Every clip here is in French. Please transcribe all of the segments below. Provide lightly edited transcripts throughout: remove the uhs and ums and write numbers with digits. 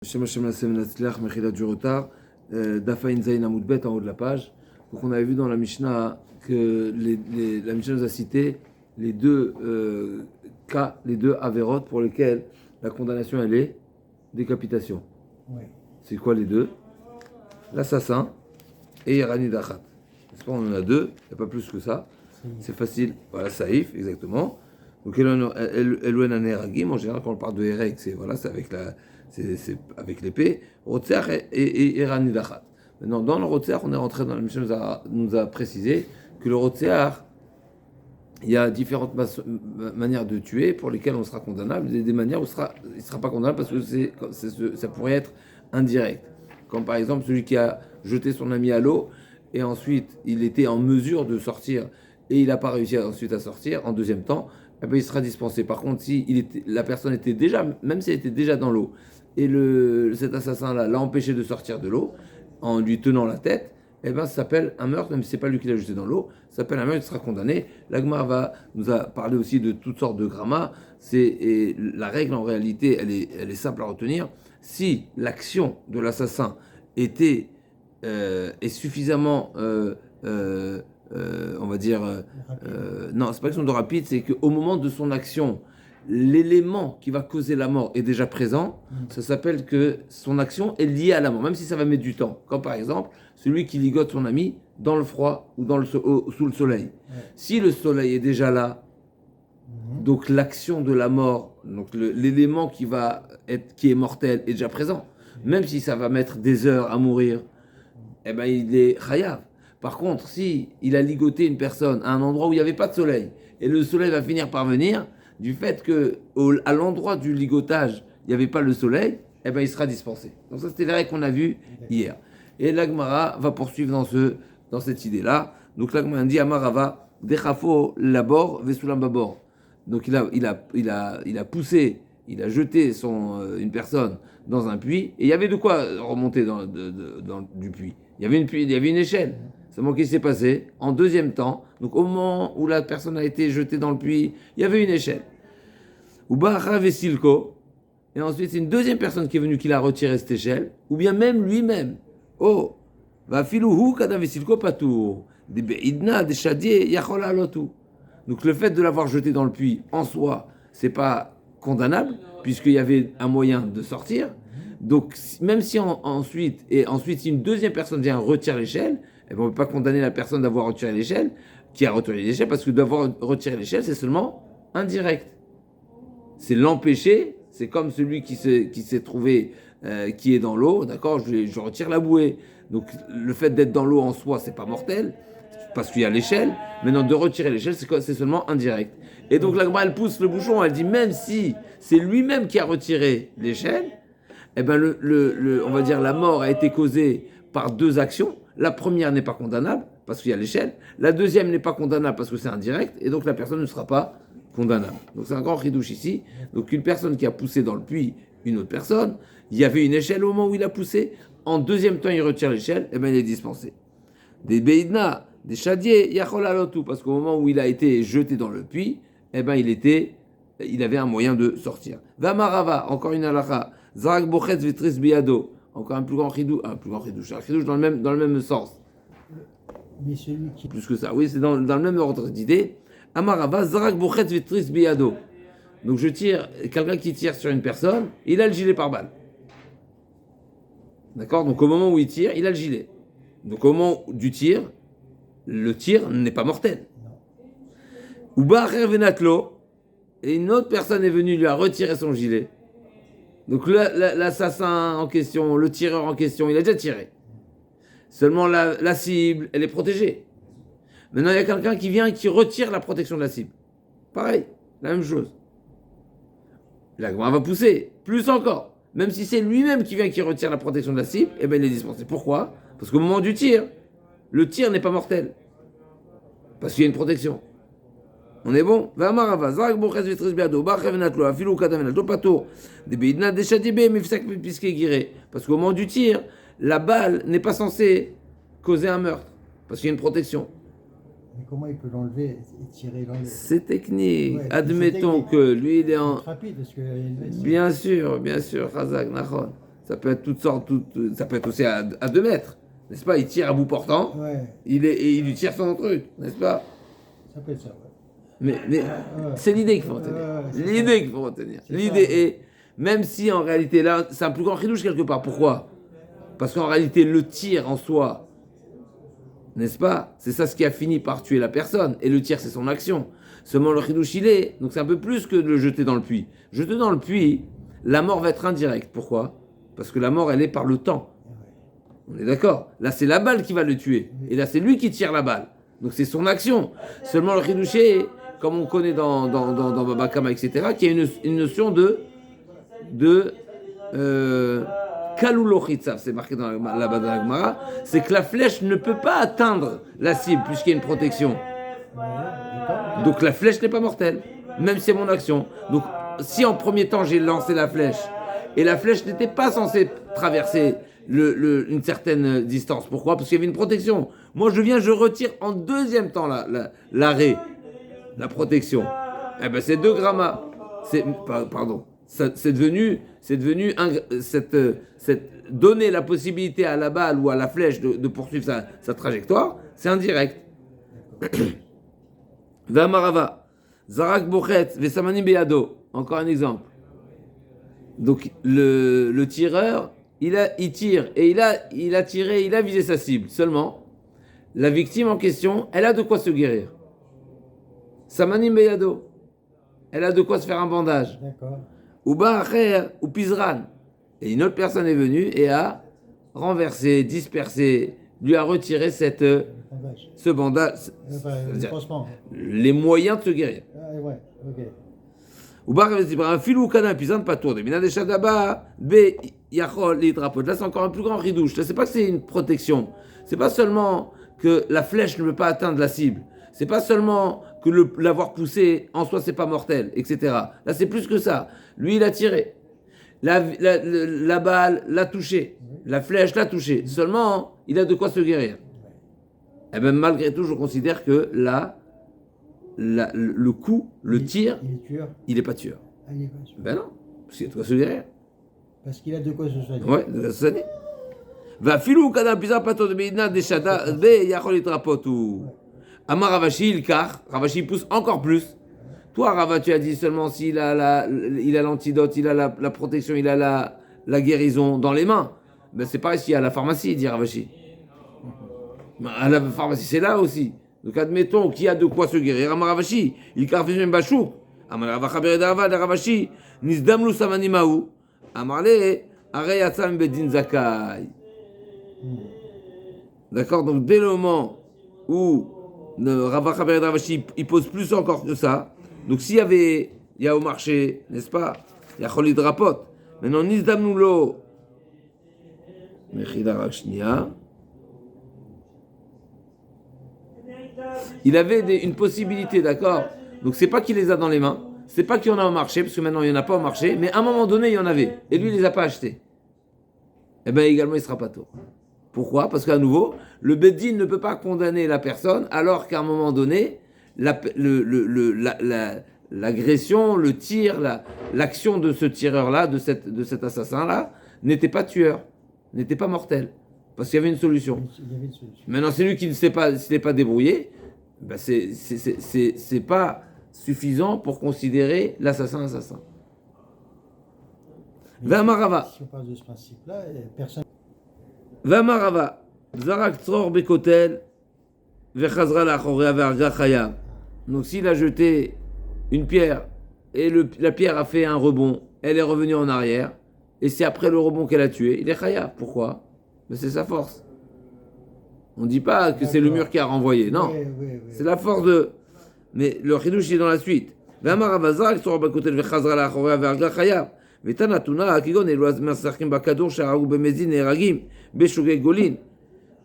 Shem Hashem Lasem Natzliach, Mechila du retard, Dafa Inzaïn Amoudbet en haut de la page. Donc on avait vu dans la Mishnah que la Mishnah nous a cité les deux cas, les deux avérotes pour lesquels la condamnation elle est décapitation. Oui. C'est quoi les deux? L'assassin et Irani Dachat. N'est-ce pas, on en a deux, il n'y a pas plus que ça. C'est facile. Voilà, Saïf, exactement. Donc Elouen Aneragim, en général quand on parle de Erek, c'est voilà, c'est avec avec l'épée. Rotzer et Irani Dachat. Maintenant, dans le Rotzer, on est rentré dans la mission, nous a précisé que le Rotzer, il y a différentes manières de tuer pour lesquelles on sera condamnable, des manières où il ne sera pas condamnable parce que ça pourrait être indirect. Comme par exemple celui qui a jeté son ami à l'eau et ensuite il était en mesure de sortir et il n'a pas réussi ensuite à sortir en deuxième temps, eh bien, il sera dispensé. Par contre, si la personne était déjà, même si elle était déjà dans l'eau et cet assassin-là l'a empêché de sortir de l'eau en lui tenant la tête, eh ben, ça s'appelle un meurtre, même si ce n'est pas lui qui l'a jeté dans l'eau, ça s'appelle un meurtre, il sera condamné. L'Agma nous a parlé aussi de toutes sortes de gramma. Et la règle, en réalité, elle est simple à retenir. Si l'action de l'assassin est suffisamment, on va dire, non, c'est pas question de rapide, c'est qu'au moment de son action, l'élément qui va causer la mort est déjà présent, ça s'appelle que son action est liée à la mort, même si ça va mettre du temps. Comme par exemple, celui qui ligote son ami dans le froid ou sous le soleil. Ouais. Si le soleil est déjà là, donc l'action de la mort, donc l'élément qui est mortel est déjà présent. Même si ça va mettre des heures à mourir, eh ben il est chayav. Par contre, si il a ligoté une personne à un endroit où il n'y avait pas de soleil, et le soleil va finir par venir, du fait qu'à l'endroit du ligotage, il n'y avait pas le soleil, eh ben il sera dispensé. Donc ça, c'était les règles qu'on a vues hier. Et l'Agmara va poursuivre dans cette idée-là. Donc l'Agmara dit Amarava, Dechafo labor, Vesulam babor. Donc il a poussé, il a jeté une personne dans un puits, et il y avait de quoi remonter du puits. Il y avait une échelle. Seulement qu'est-ce qui s'est passé? En deuxième temps, donc au moment où la personne a été jetée dans le puits, il y avait une échelle. Ubacha Vesilko, et ensuite c'est une deuxième personne qui est venue qui l'a retiré cette échelle, ou bien même lui-même. Oh, va filouhu kada Vesilko patour, des beidna, des chadiers, yachola lotu. Donc le fait de l'avoir jeté dans le puits en soi, c'est pas condamnable puisqu'il y avait un moyen de sortir. Donc même si ensuite si une deuxième personne vient retirer l'échelle, eh bien, on ne peut pas condamner la personne d'avoir retiré l'échelle, qui a retiré l'échelle, parce que d'avoir retiré l'échelle, c'est seulement indirect. C'est l'empêcher, c'est comme celui qui s'est trouvé, qui est dans l'eau, d'accord, je retire la bouée. Donc le fait d'être dans l'eau en soi, c'est pas mortel, parce qu'il y a l'échelle. Maintenant, de retirer l'échelle, c'est seulement indirect. Et donc l'Agma, elle pousse le bouchon, elle dit, même si c'est lui-même qui a retiré l'échelle, eh ben on va dire la mort a été causée par deux actions. La première n'est pas condamnable parce qu'il y a l'échelle. La deuxième n'est pas condamnable parce que c'est indirect. Et donc la personne ne sera pas condamnable. Donc c'est un grand ridouche ici. Donc une personne qui a poussé dans le puits une autre personne, il y avait une échelle au moment où il a poussé. En deuxième temps, il retire l'échelle, et ben il est dispensé. Des beidna, des chadiers, yacholalotu, parce qu'au moment où il a été jeté dans le puits, eh ben il avait un moyen de sortir. Vamarava, encore une halakha. Zarak bochetz vitris biado. Encore un plus grand chidouche, un chidouche dans le même sens. Mais celui qui... Plus que ça, oui, c'est dans le même ordre d'idée. Amarava, zarak bochetz vitris biado. Donc quelqu'un qui tire sur une personne, il a le gilet pare-balles. D'accord? Donc au moment où il tire, il a le gilet. Donc au moment du tir, le tir n'est pas mortel. Ou ba'acher venatlo, et une autre personne est venue lui a retiré son gilet. Donc l'assassin en question, le tireur en question, il a déjà tiré. Seulement la cible, elle est protégée. Maintenant, il y a quelqu'un qui vient et qui retire la protection de la cible. Pareil, la même chose. L'Agma va pousser, plus encore. Même si c'est lui-même qui vient qui retire la protection de la cible, eh bien il est dispensé. Pourquoi? Parce qu'au moment du tir, le tir n'est pas mortel. Parce qu'il y a une protection. On est bon? Parce qu'au moment du tir, la balle n'est pas censée causer un meurtre. Parce qu'il y a une protection. Mais comment il peut l'enlever et tirer l'enlever? C'est technique. Ouais, admettons que lui, il est en... rapide parce que... Bien sûr, Razak, Nahon. Ça peut être toutes sortes, ça peut être aussi à 2 mètres, n'est-ce pas? Il tire à bout portant, Ouais, et il lui tire son truc, n'est-ce pas? ça peut être ça, ouais. Mais c'est l'idée qu'il faut retenir. C'est L'idée qu'il faut retenir. C'est L'idée ça. est, même si en réalité là, c'est un plus grand chidouche quelque part. Pourquoi? Parce qu'en réalité, le tir en soi, n'est-ce pas? C'est ça ce qui a fini par tuer la personne. Et le tir, c'est son action. Seulement le chidouche, il est. Donc c'est un peu plus que de le jeter dans le puits. Jeter dans le puits, la mort va être indirecte. Pourquoi? Parce que la mort, elle est par le temps. On est d'accord? Là, c'est la balle qui va le tuer. Et là, c'est lui qui tire la balle. Donc c'est son action. Seulement le chidouché, comme on connaît dans Baba Kama, etc., qui a une notion de Kalulochitsav, c'est marqué dans la base de la Gemara, c'est que la flèche ne peut pas atteindre la cible puisqu'il y a une protection. Donc la flèche n'est pas mortelle, même si c'est mon action. Donc si en premier temps j'ai lancé la flèche et la flèche n'était pas censée traverser une certaine distance, pourquoi? Parce qu'il y avait une protection. Moi je retire en deuxième temps l'arrêt, la protection. Eh ben c'est 2 grammas. Pardon. C'est devenu donner la possibilité à la balle ou à la flèche de poursuivre sa trajectoire, c'est indirect. Vamarava, Zarak Bochet, Vesamani Beyado. Encore un exemple. Donc le tireur, il tire et il a tiré, il a visé sa cible. Seulement, la victime en question, elle a de quoi se guérir. Samanim Beyado. Elle a de quoi se faire un bandage. D'accord. Ou Bacher, ou Pizran. Et une autre personne est venue et a renversé, dispersé, lui a retiré ce bandage, les moyens de se guérir. Ah, ouais, ok. Ou Bacher, un fil ou canal, Pizran, pas tourné. Mais des Shadaba, B, Yachol, les drapeaux. Là, c'est encore un plus grand ridouche. Là, c'est pas que c'est une protection. C'est pas seulement que la flèche ne peut pas atteindre la cible. C'est pas seulement que l'avoir poussé en soi c'est pas mortel, etc. Là c'est plus que ça. Lui il a tiré, la balle l'a touché, la flèche l'a touché. Seulement il a de quoi se guérir. Et bien malgré tout je considère que là le coup, le tir, il est pas tueur. Ah, il est pas tueur. Ben non, parce qu'il a de quoi se guérir. Parce qu'il a de quoi se soigner. Ouais, de quoi se soigner. Va filou kana pisa pato de beidna de shada be yachol itrapotu. Amar Ravashi, il car, Ravashi pousse encore plus. Toi, Rava, tu as dit seulement s'il a l'antidote, il a la protection, il a la guérison dans les mains. Ben c'est pareil s'il y a la pharmacie, dit Ravashi. À la pharmacie, c'est là aussi. Donc admettons qu'il y a de quoi se guérir. Amar Ravashi, il car fait même bachouk. Amar Ravacha beredava de Ravashi, nizdamlu samanimaou. Amar le, areyatzam bedin zakai. D'accord, donc dès le moment où Ravacha bered Ravashi, il pose plus encore que ça. Donc s'il y a au marché, n'est-ce pas? Il y a Cholid Rapot. Maintenant, Nizdamnulo, Mechida Rakshnia. Il avait une possibilité, d'accord? Donc c'est pas qu'il les a dans les mains, c'est pas qu'il y en a au marché, parce que maintenant il n'y en a pas au marché, mais à un moment donné il y en avait, et lui il les a pas achetés. Eh bien également il sera pas tôt. Pourquoi? Parce qu'à nouveau, le Beddin ne peut pas condamner la personne, alors qu'à un moment donné, l'agression, le tir, l'action de ce tireur-là, de cet assassin-là, n'était pas tueur, n'était pas mortel. Parce qu'il y avait une solution. Il y avait une solution. Maintenant, c'est lui qui ne s'est pas débrouillé, ben c'est pas suffisant pour considérer l'assassin. Vamarava. Si on parle de ce principe-là, personne. Vamarava. Zarak Tzor Bekotel. Vechazra Lachorea Verga Chaya. Donc, s'il a jeté une pierre et la pierre a fait un rebond, elle est revenue en arrière, et c'est après le rebond qu'elle a tué, il est Chaya. Pourquoi? Mais c'est sa force. On ne dit pas que c'est le mur qui a renvoyé, non. Oui. C'est la force de. Mais le chidouche est dans la suite. Vamarava Tzor Bekotel Vechazra Lachorea Verga Chaya. Vetanatuna Akigon et Loaz Mersarkim Bakadour Sharaou Bemezin et Ragim Beshugé Golin.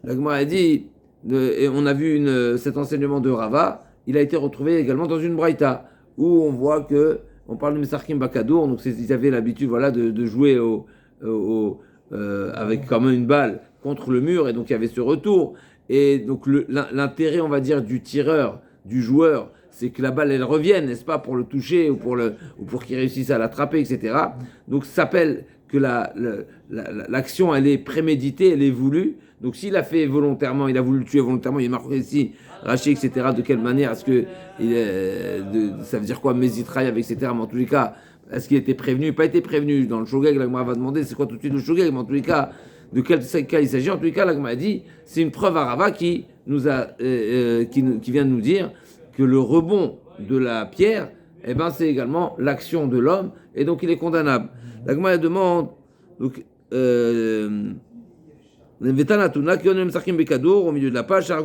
La Gemara a dit, et on a vu cet enseignement de Rava, il a été retrouvé également dans une braïta, où on voit que, on parle de Mesarkim Bakadour, donc ils avaient l'habitude de jouer avec comme une balle contre le mur, et donc il y avait ce retour. Et donc l'intérêt, on va dire, du tireur, du joueur, c'est que la balle, elle revienne, n'est-ce pas, pour le toucher ou pour qu'il réussisse à l'attraper, etc. Donc ça s'appelle que l'action, elle est préméditée, elle est voulue. Donc s'il a fait volontairement, il a voulu le tuer volontairement, il est marqué ici, Rachi, etc. De quelle manière est-ce que ça veut dire quoi, Mézitraïav, etc. Mais en tous les cas, est-ce qu'il était prévenu, pas été prévenu? Dans le Shogeg, la Gemara va demander c'est quoi tout de suite le Shogeg, mais en tous les cas, de quel cas il s'agit? En tous les cas, la Gemara a dit c'est une preuve à Rava qui vient de nous dire que le rebond de la pierre, eh ben, c'est également l'action de l'homme, et donc il est condamnable. La Gemara demande, donc, au milieu de la page, la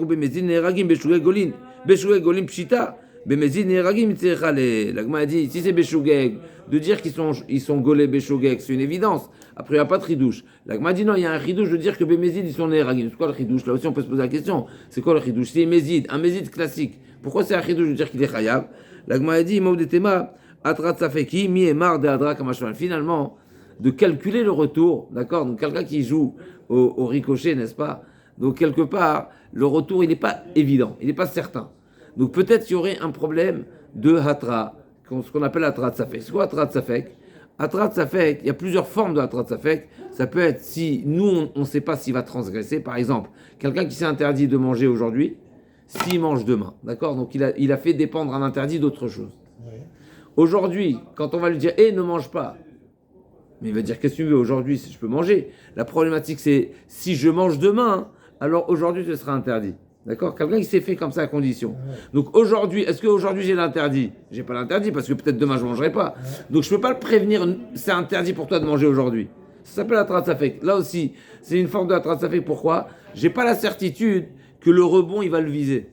Gemara dit, si c'est Beshugeg, de dire qu'ils sont golés Beshugeg, c'est une évidence. Après, il n'y a pas de ridouche. La Gemara dit non, il y a un ridouche de dire que Bémézid, ils sont Neragim. C'est quoi le ridouche? Là aussi, on peut se poser la question. C'est quoi le ridouche? C'est un Mézid classique. Pourquoi c'est un ridouche de dire qu'il est Chayav? La Gemara dit, Maudetema, Atrat Safeki, Mi et Mar de Adra Kamashman. Finalement, de calculer le retour, d'accord? Donc, quelqu'un qui joue au ricochet, n'est-ce pas? Donc, quelque part, le retour, il n'est pas évident, il n'est pas certain. Donc, peut-être qu'il y aurait un problème de Hatra, ce qu'on appelle Atrat Safek. C'est quoi Atrat Safek? Atrat Safek, il y a plusieurs formes de Atrat Safek. Ça peut être si nous, on ne sait pas s'il va transgresser. Par exemple, quelqu'un qui s'est interdit de manger aujourd'hui, s'il mange demain, d'accord? Donc, il a fait dépendre un interdit d'autre chose. Ouais. Aujourd'hui, quand on va lui dire, ne mange pas, mais il va dire, qu'est-ce que tu veux, aujourd'hui, je peux manger. La problématique, c'est, si je mange demain, alors aujourd'hui, ce sera interdit. D'accord? Quelqu'un qui s'est fait comme ça à condition. Donc aujourd'hui, est-ce qu'aujourd'hui j'ai l'interdit? J'ai pas l'interdit parce que peut-être demain je mangerai pas. Donc je peux pas le prévenir, c'est interdit pour toi de manger aujourd'hui. Ça s'appelle Atrat Safek. Là aussi, c'est une forme de Atrat Safek. Pourquoi? J'ai pas la certitude que le rebond, il va le viser.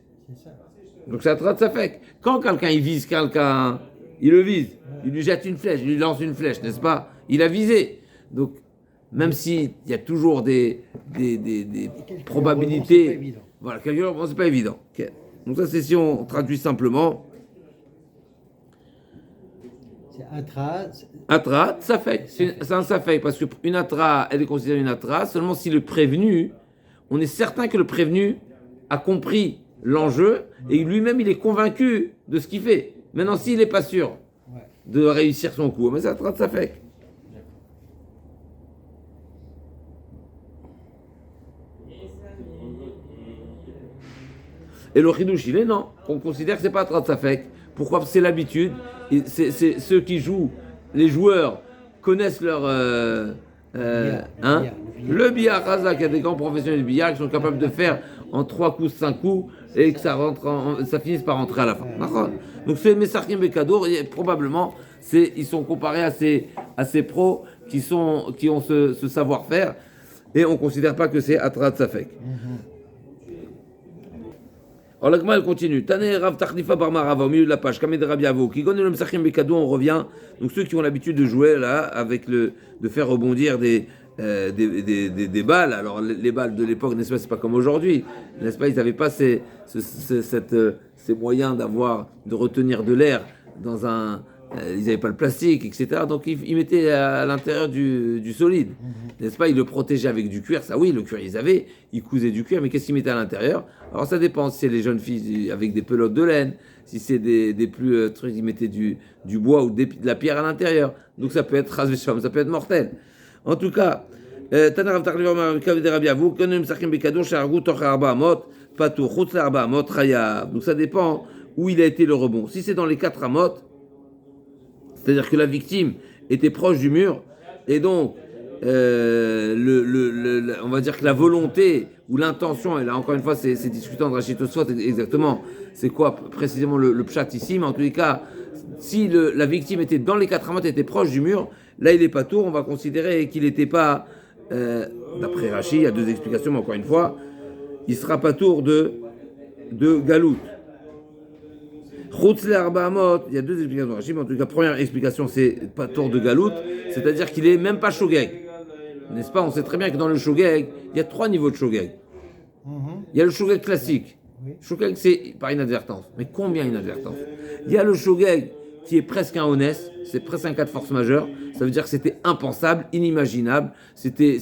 Donc c'est Atrat Safek. Quand quelqu'un, il vise quelqu'un, il le vise. Il lui jette une flèche, il lui lance une flèche, n'est-ce pas? Il a visé. Donc, même s'il y a toujours des probabilités... Voilà, quelque chose, c'est pas évident. Okay. Donc ça, c'est si on traduit simplement. C'est Atrat. Atrat, Safek. C'est un Safek, parce qu'une Atra, elle est considérée une Atra seulement si le prévenu, on est certain que le prévenu a compris l'enjeu et lui-même, il est convaincu de ce qu'il fait. Maintenant, s'il n'est pas sûr de réussir son coup, mais c'est Atrat Safek. Et le chidouche, il est non. On considère que c'est pas Atrat Safek. Pourquoi? Parce que c'est l'habitude. C'est ceux qui jouent, les joueurs connaissent leur le billard Razak. Il y a des grands professionnels de billard qui sont capables de faire en 3 coups, 5 coups et que ça finisse par rentrer à la fin. Donc c'est Messarkim Bekadour, probablement ils sont comparés à ces pros qui ont ce savoir-faire et on ne considère pas que c'est Atrat Safek. Alors la Gemara elle continue. Tané Rav Tachnifa Bar Marava au milieu de la page. Kamed Rabbi Avo. Qui connaît le Msachim Bekado, on revient. Donc ceux qui ont l'habitude de jouer là avec de faire rebondir des balles. Alors les balles de l'époque, n'est-ce pas, c'est pas comme aujourd'hui, n'est-ce pas? Ils n'avaient pas ces moyens de retenir de l'air dans un. Ils n'avaient pas le plastique, etc. Donc ils mettaient à l'intérieur du solide, n'est-ce pas? Ils le protégeaient avec du cuir. Ça oui, le cuir ils avaient. Ils cousaient du cuir, mais qu'est-ce qu'ils mettaient à l'intérieur? Alors ça dépend. Si c'est les jeunes filles avec des pelotes de laine, si c'est des plus trucs, ils mettaient du bois ou de la pierre à l'intérieur. Donc ça peut être rasvesham, ça peut être mortel. En tout cas, donc ça dépend où il a été le rebond. Si c'est dans les 4 amot, c'est-à-dire que la victime était proche du mur, et donc on va dire que la volonté ou l'intention, et là encore une fois c'est discutant de Rachid Tosfot exactement, c'est quoi précisément le pshat ici, mais en tous les cas, si la victime était dans les 4 amot, était proche du mur, là il n'est pas tour, on va considérer qu'il n'était pas, d'après Rachid, il y a 2 explications, mais encore une fois, il ne sera pas tour de galout. Il y a 2 explications de Rachid, mais en tout cas, première explication, c'est pas tour de galout, c'est-à-dire qu'il est même pas shogeg. N'est-ce pas? On sait très bien que dans le shogeg, il y a 3 niveaux de shogeg. Il y a le shogeg classique. Shogeg, c'est par inadvertance. Mais combien inadvertance? Il y a le shogeg qui est presque un honest, c'est presque un cas de force majeure. Ça veut dire que c'était impensable, inimaginable, c'était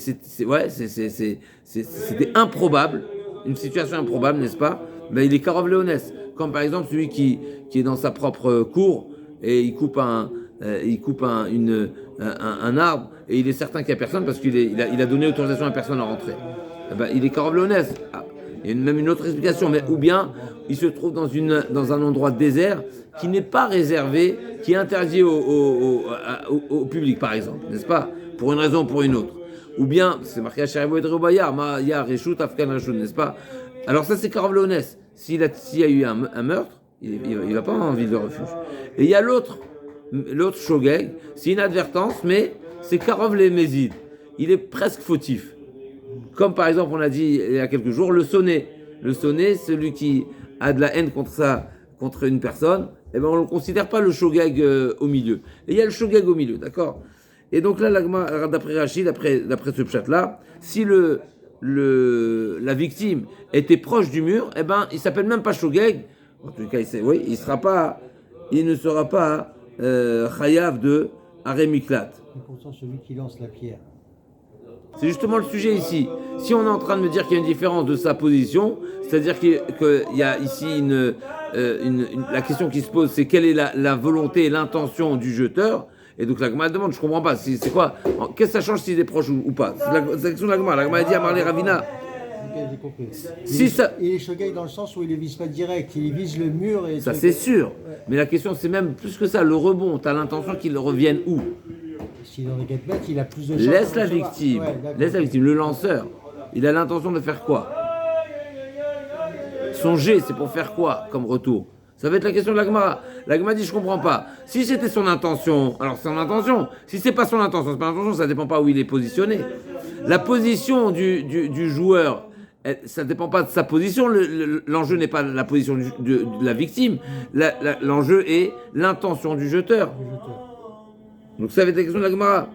improbable, une situation improbable, n'est-ce pas? Mais il est karov léonès. Comme par exemple celui qui est dans sa propre cour et il coupe une un arbre et il est certain qu'il n'y a personne parce qu'il a donné autorisation à personne à rentrer. Eh ben, il est Karov Léonès. Il y a même une autre explication, mais ou bien il se trouve dans un endroit désert qui n'est pas réservé, qui est interdit au public, par exemple, n'est-ce pas? Pour une raison ou pour une autre. Ou bien, c'est marqué à Sharibo et Drobaya, Ma'ya, Reshut, Afkan, Reshut, n'est-ce pas? Alors ça, c'est Karov Léonès. S'il y a eu un meurtre, il va pas en ville de refuge. Et il y a l'autre Shogeg, c'est une advertence, mais c'est Karov les Mézides. Il est presque fautif. Comme par exemple, on a dit il y a quelques jours, le sonnet. Le sonnet, celui qui a de la haine contre une personne, eh ben on ne le considère pas le shogeg au milieu. Et il y a le shogeg au milieu, d'accord? Et donc là, d'après Rachid, d'après ce pshat-là, si la victime était proche du mur, eh ben il s'appelle même pas shogeg. En tout cas, il ne sera pas chayav de Arémiklat. Et pourtant, celui qui lance la pierre. C'est justement le sujet ici. Si on est en train de me dire qu'il y a une différence de sa position, c'est-à-dire qu'il y a ici la question qui se pose, c'est quelle est la volonté et l'intention du jeteur. Et donc la Gemara demande, je ne comprends pas, c'est quoi? Qu'est-ce que ça change s'il est proche ou pas? C'est la question de la Gemara. La Gemara dit à Marley Ravina. J'ai compris. Il est shogeg dans le sens où il ne vise pas direct, il vise le mur. Et ça c'est sûr. Ouais. Mais la question c'est même plus que ça, le rebond. Tu as l'intention qu'il revienne où? S'il en est 4 mètres, il a plus de chance. Laisse la victime, le lanceur. Il a l'intention de faire quoi? Son jet, c'est pour faire quoi comme retour? Ça va être la question de la Gemara. La Gemara dit, je comprends pas. Si c'était son intention, alors c'est son intention. Si c'est pas son intention, c'est pas son intention, ça dépend pas où il est positionné. La position du joueur, ça dépend pas de sa position. L'enjeu n'est pas la position de la victime. L'enjeu est l'intention du jeteur. Donc ça va être la question de la Gemara.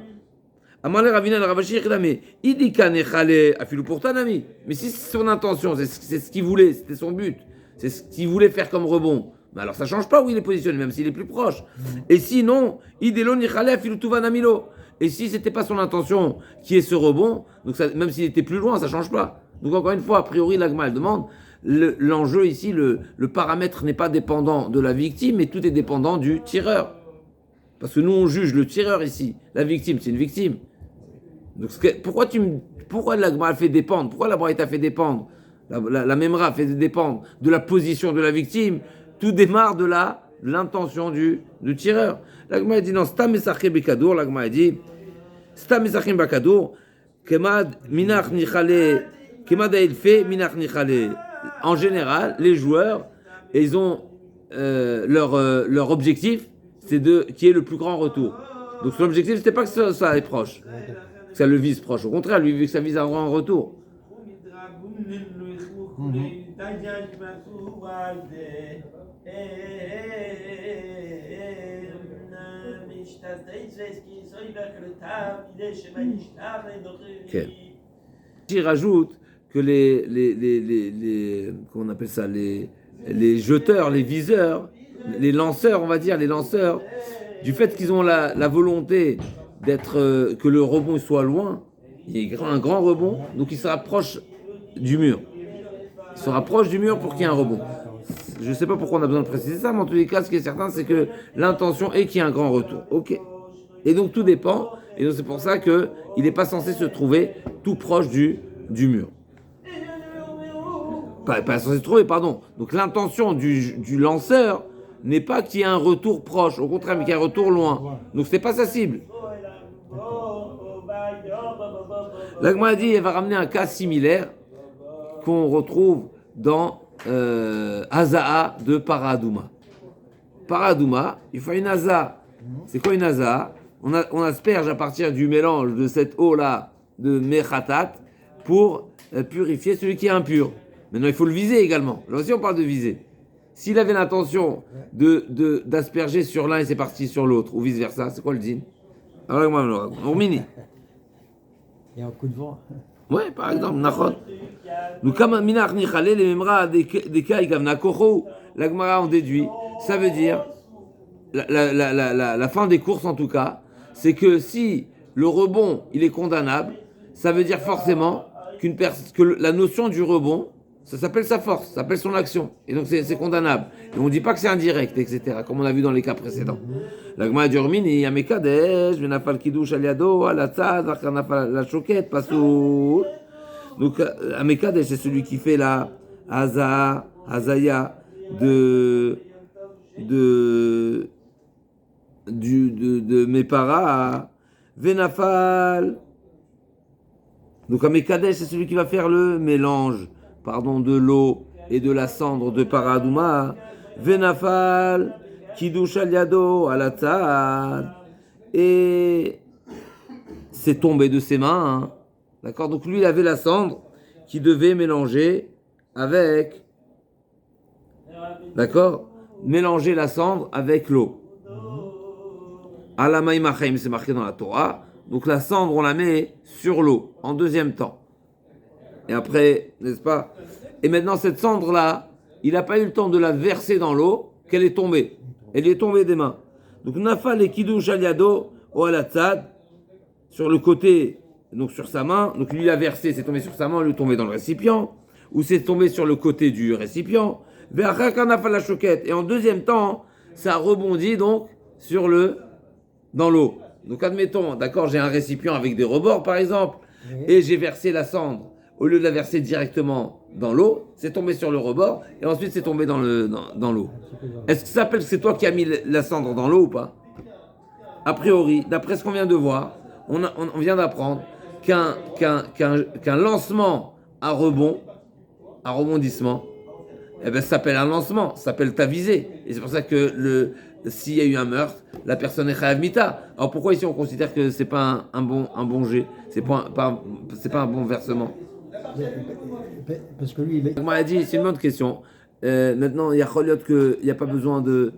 Amalé Ravina le Ravashi réclamé. Idika nechale afilu pour tanami. Mais si c'est son intention, c'est ce qu'il voulait, c'était son but, c'est ce qu'il voulait faire comme rebond. Mais alors ça change pas où il est positionné, même s'il est plus proche. Et sinon, idelo nechale afilu tuvanamilo. Et si c'était pas son intention qui est ce rebond, donc ça, même s'il était plus loin, ça change pas. Donc encore une fois, a priori, la Gemara demande. L'enjeu ici, le paramètre n'est pas dépendant de la victime, mais tout est dépendant du tireur. Parce que nous, on juge le tireur ici. La victime, c'est une victime. Donc, pourquoi la Gemara fait dépendre? Pourquoi la Braïta fait dépendre? La Memra fait dépendre de la position de la victime. Tout démarre de l'intention du tireur. La Gemara dit non, Stam Mesachim Bekadour. La Gemara dit Stam Mesachim Bekadour. Kemad Minach Nichale. Kemad Ailfe Minach Nichale. En général, les joueurs, ils ont leur objectif. C'est qui est le plus grand retour. Donc son objectif, c'était pas que ça est proche, que ça le vise proche. Au contraire, lui, vu que ça vise un grand retour. Okay. J'y rajoute que comment on appelle ça, les jeteurs, les viseurs, les lanceurs, on va dire, du fait qu'ils ont la volonté que le rebond soit loin, il y a un grand rebond, donc ils se rapprochent du mur. Ils se rapprochent du mur pour qu'il y ait un rebond. Je ne sais pas pourquoi on a besoin de préciser ça, mais en tous les cas, ce qui est certain, c'est que l'intention est qu'il y ait un grand retour. Ok. Et donc tout dépend, et donc c'est pour ça qu'il n'est pas censé se trouver tout proche du mur. Pas censé se trouver, pardon. Donc l'intention du lanceur n'est pas qu'il y ait un retour proche, au contraire, mais qu'il y ait un retour loin. Donc c'est pas sa cible. La Gemara dit, elle va ramener un cas similaire qu'on retrouve dans Hazaa de Paradouma. Paradouma, il faut une Hazaa. C'est quoi une Hazaa? On asperge à partir du mélange de cette eau-là de Mechatat pour purifier celui qui est impur. Maintenant, il faut le viser également. Là aussi, on parle de viser. S'il avait l'intention d'asperger sur l'un et c'est parti sur l'autre, ou vice-versa, c'est quoi le din? Alors, on mini. Il y a un coup de vent. Ouais, par exemple, Nachon. Nous, comme Minach Nichale, les Memra des cas, la Gemara en déduit. Ça veut dire, la fin des courses en tout cas, c'est que si le rebond, il est condamnable, ça veut dire forcément que la notion du rebond, ça s'appelle sa force, ça s'appelle son action. Et donc c'est condamnable. Et on ne dit pas que c'est indirect, etc., comme on a vu dans les cas précédents. La Gemara dit Ormini, Amekadesh, Venafal Kiddush Aliado, Alatzad, Vachanafal la choquette, Pasoul. Donc Amekadesh, c'est celui qui fait la Hazaya de Mepara, Venafal. Donc Amekadesh, c'est celui qui va faire le mélange, de l'eau et de la cendre de Paradouma. Venafal, Kiddush Aliado, Alatzad. Et c'est tombé de ses mains. Hein. D'accord? Donc lui, il avait la cendre qui devait mélanger avec. D'accord? Mélanger la cendre avec l'eau. Alamaï Machaim, c'est marqué dans la Torah. Donc la cendre, on la met sur l'eau, en deuxième temps. Et après, n'est-ce pas? Et maintenant, cette cendre-là, il n'a pas eu le temps de la verser dans l'eau, qu'elle est tombée. Elle lui est tombée des mains. Donc, Nafal et Kiddush Aliado, ou Alatzad, sur le côté, donc sur sa main. Donc, lui, il a versé, c'est tombé sur sa main, lui est tombé dans le récipient. Ou c'est tombé sur le côté du récipient. Nafal la choquette. Et en deuxième temps, ça rebondit donc dans l'eau. Donc, admettons, d'accord, j'ai un récipient avec des rebords, par exemple, et j'ai versé la cendre. Au lieu de la verser directement dans l'eau, c'est tombé sur le rebord, et ensuite c'est tombé dans l'eau. Est-ce que ça s'appelle que c'est toi qui as mis la cendre dans l'eau ou pas? A priori, d'après ce qu'on vient de voir, on vient d'apprendre qu'un lancement à rebondissement, ça s'appelle un lancement, ça s'appelle ta visée. Et c'est pour ça que s'il y a eu un meurtre, la personne est chayav mita. Alors pourquoi ici on considère que c'est pas un bon jet, c'est pas un bon versement? Parce que lui, On m'a dit, c'est une bonne question. Maintenant, il y a qu'il n'y a pas besoin de.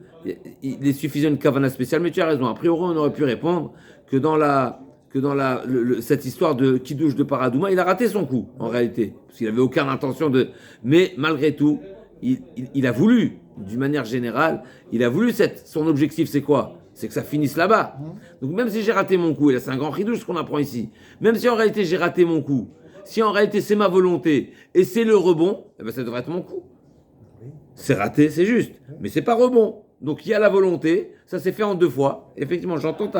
Il est suffisant d'une kavana spéciale, mais tu as raison. A priori, on aurait pu répondre que cette histoire de Kiddush de Paradouma, il a raté son coup, en réalité. Parce qu'il n'avait aucune intention de. Mais malgré tout, il a voulu, d'une manière générale, il a voulu son objectif, c'est quoi? C'est que ça finisse là-bas. Donc même si j'ai raté mon coup, et là c'est un grand Kiddush ce qu'on apprend ici, même si en réalité j'ai raté mon coup, si en réalité c'est ma volonté et c'est le rebond, ça devrait être mon coup. C'est raté, c'est juste, mais c'est pas rebond. Donc il y a la volonté, ça s'est fait en 2 fois. Effectivement, j'entends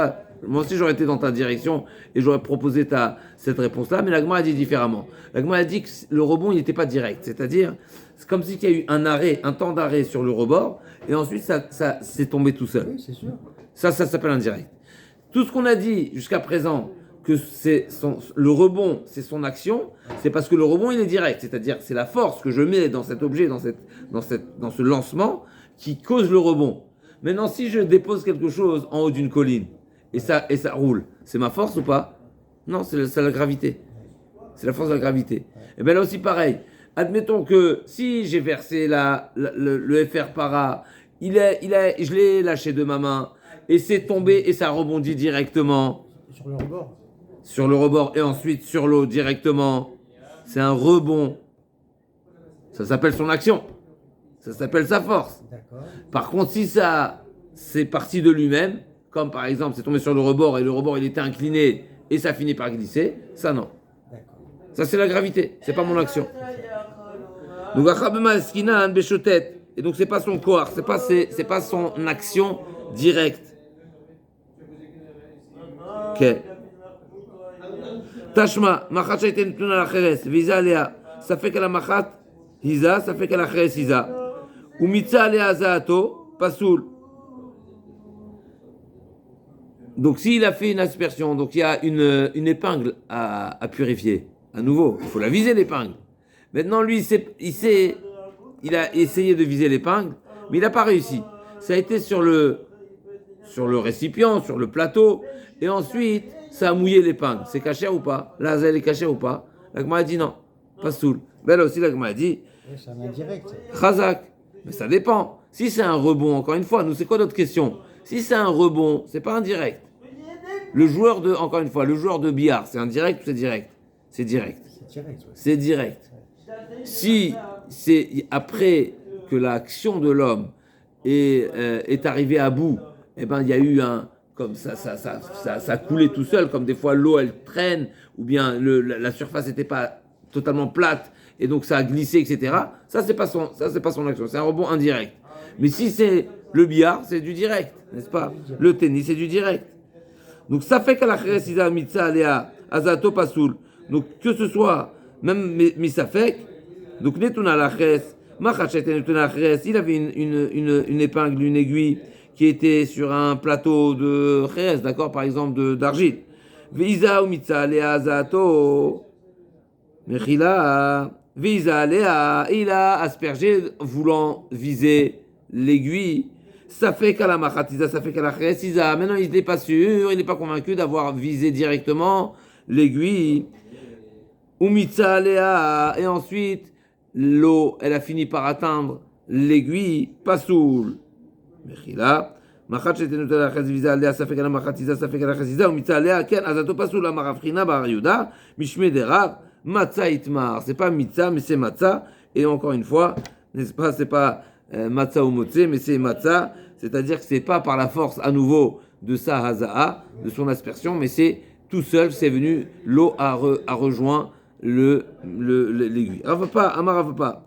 moi aussi j'aurais été dans ta direction et j'aurais proposé cette réponse-là, mais la Gemara a dit différemment. La Gemara a dit que le rebond il n'était pas direct, c'est-à-dire c'est comme s'il y a eu un temps d'arrêt sur le rebord et ensuite ça s'est tombé tout seul. oui, c'est sûr. Ça s'appelle indirect. Tout ce qu'on a dit jusqu'à présent, que le rebond, c'est son action, c'est parce que le rebond, il est direct. C'est-à-dire, c'est la force que je mets dans cet objet, dans ce lancement, qui cause le rebond. Maintenant, si je dépose quelque chose en haut d'une colline, et ça roule, c'est ma force ou pas? Non, c'est la gravité. C'est la force de la gravité. Et bien là aussi, pareil. Admettons que si j'ai versé le FR para, je l'ai lâché de ma main, et c'est tombé et ça rebondit directement sur le rebord et ensuite sur l'eau directement. C'est un rebond. Ça s'appelle son action. Ça s'appelle sa force. D'accord. Par contre, si c'est parti de lui-même, comme par exemple c'est tombé sur le rebord et le rebord il était incliné et ça finit par glisser, ça non. D'accord. Ça c'est la gravité, c'est pas mon action. Donc et donc c'est pas son corps, c'est pas son action directe. Ok. Tashma, machat shayten nituna la cheres, viza alea, ça fait qu'elle a machat hiza, ça fait qu'elle a cheres hiza. Ou mitza alea zaato, pasoul. Donc s'il a fait une aspersion, donc il y a une épingle à purifier. À nouveau, il faut la viser l'épingle. Maintenant lui, il a essayé de viser l'épingle, mais il n'a pas réussi. Ça a été sur le récipient, sur le plateau, et ensuite ça a mouillé l'épingle. C'est caché ou pas? Là, elle est cachée ou pas? La Gemara a dit non, pas soul. Mais là aussi, la Gemara a dit C'est un indirect. Chazak. Mais ça dépend. Si c'est un rebond, encore une fois, nous, c'est quoi notre question? Si c'est un rebond, c'est pas indirect. Encore une fois, le joueur de billard, c'est indirect ou c'est direct? C'est direct. C'est direct. Ouais. C'est direct. Si c'est après que l'action de l'homme est arrivée à bout, eh ben il y a eu comme ça a coulé tout seul, comme des fois l'eau elle traîne, ou bien la surface n'était pas totalement plate, et donc ça a glissé, etc. Ça, c'est pas son action, c'est un rebond indirect. Mais si c'est le billard, c'est du direct, n'est-ce pas? Le tennis, c'est du direct. Donc ça fait qu'à la Kheres, Isa Mitza Alea, Azato Pasoul. Donc que ce soit, même Misafek, donc Netuna la Kheres, Machachet Netuna la Kheres, il avait une épingle, une aiguille qui était sur un plateau de Kheres, d'accord, par exemple d'argile. Visa ou Mitza Alea Azato, Mechila, Visa Alea, il a aspergé voulant viser l'aiguille. Ça fait qu'à la Machatiza, ça fait qu'à la Kheresiza. Maintenant, il n'est pas sûr, il n'est pas convaincu d'avoir visé directement l'aiguille. Umitza Alea, et ensuite, l'eau, elle a fini par atteindre l'aiguille, Pasoul. Mechila, Machatchetenuta la Kheresiza Alea, ça fait qu'à la Machatiza, ça fait qu'à la Kheresiza. Umitza Alea, Ken, Azato Pasoul, la Marafrina, Bar Yuda, Mishme Derav, Matza Itmar. C'est pas Mitza, mais c'est Matza. Et encore une fois, n'est-ce pas, c'est pas Matza ou Motse, mais c'est Matza. C'est-à-dire que c'est pas par la force à nouveau de sa haza'a, de son aspersion, mais c'est tout seul, c'est venu, l'eau a rejoint l'aiguille. Ravapa, Amar Ravapa.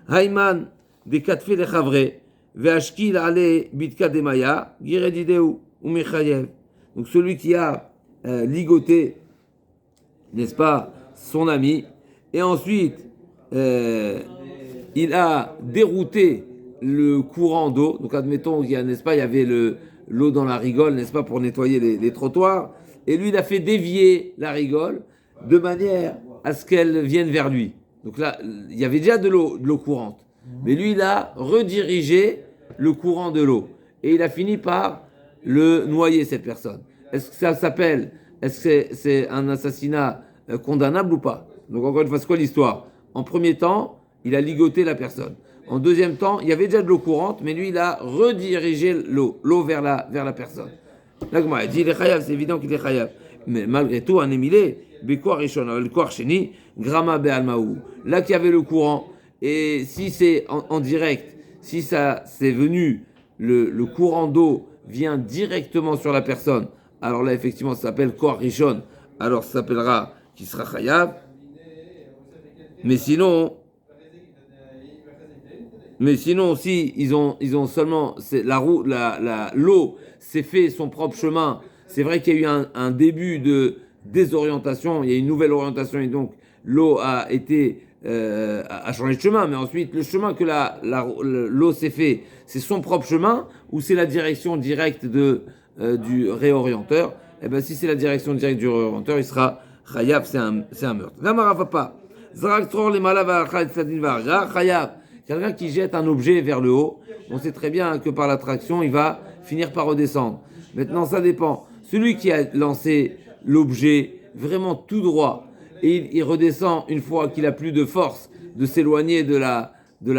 Hayman, des katfe le chavre, ve'ashkil ale bitka demaya, giredideu, ou mechayev. Donc celui qui a ligoté, n'est-ce pas, son ami, et ensuite il a dérouté le courant d'eau. Donc admettons qu'il y a, n'est-ce pas, il y avait l'eau dans la rigole, n'est-ce pas, pour nettoyer les trottoirs. Et lui, il a fait dévier la rigole de manière à ce qu'elle vienne vers lui. Donc là, il y avait déjà de l'eau courante. Mais lui, il a redirigé le courant de l'eau. Et il a fini par le noyer, cette personne. Est-ce que ça s'appelle, est-ce que c'est un assassinat condamnable ou pas? Donc encore une fois, c'est quoi l'histoire? En premier temps, il a ligoté la personne. En deuxième temps, il y avait déjà de l'eau courante, mais lui, il a redirigé l'eau vers la personne. Là, il dit, il est chayav, c'est évident qu'il est chayav. Mais malgré tout, un émilé, Bekouar Rishon, le Kouar Sheni, Grama Be'almaou. Là qu'il y avait le courant, et si c'est en direct, si ça c'est venu, le courant d'eau vient directement sur la personne, alors là, effectivement, ça s'appelle Kouar Rishon, alors ça s'appellera qui sera chayav. Mais sinon, si ils ont seulement l'eau s'est fait son propre chemin. C'est vrai qu'il y a eu un début de désorientation, il y a une nouvelle orientation et donc l'eau a changé de chemin. Mais ensuite, le chemin que l'eau s'est fait, c'est son propre chemin ou c'est la direction directe du réorienteur. Et ben si c'est la direction directe du réorienteur, il sera chayav, c'est un meurtre. L'amarafapa, zrak tror les malav tzadin varga chayav. Quelqu'un qui jette un objet vers le haut, on sait très bien que par l'attraction, il va finir par redescendre. Maintenant, ça dépend. Celui qui a lancé l'objet vraiment tout droit, et il redescend une fois qu'il a plus de force de s'éloigner de la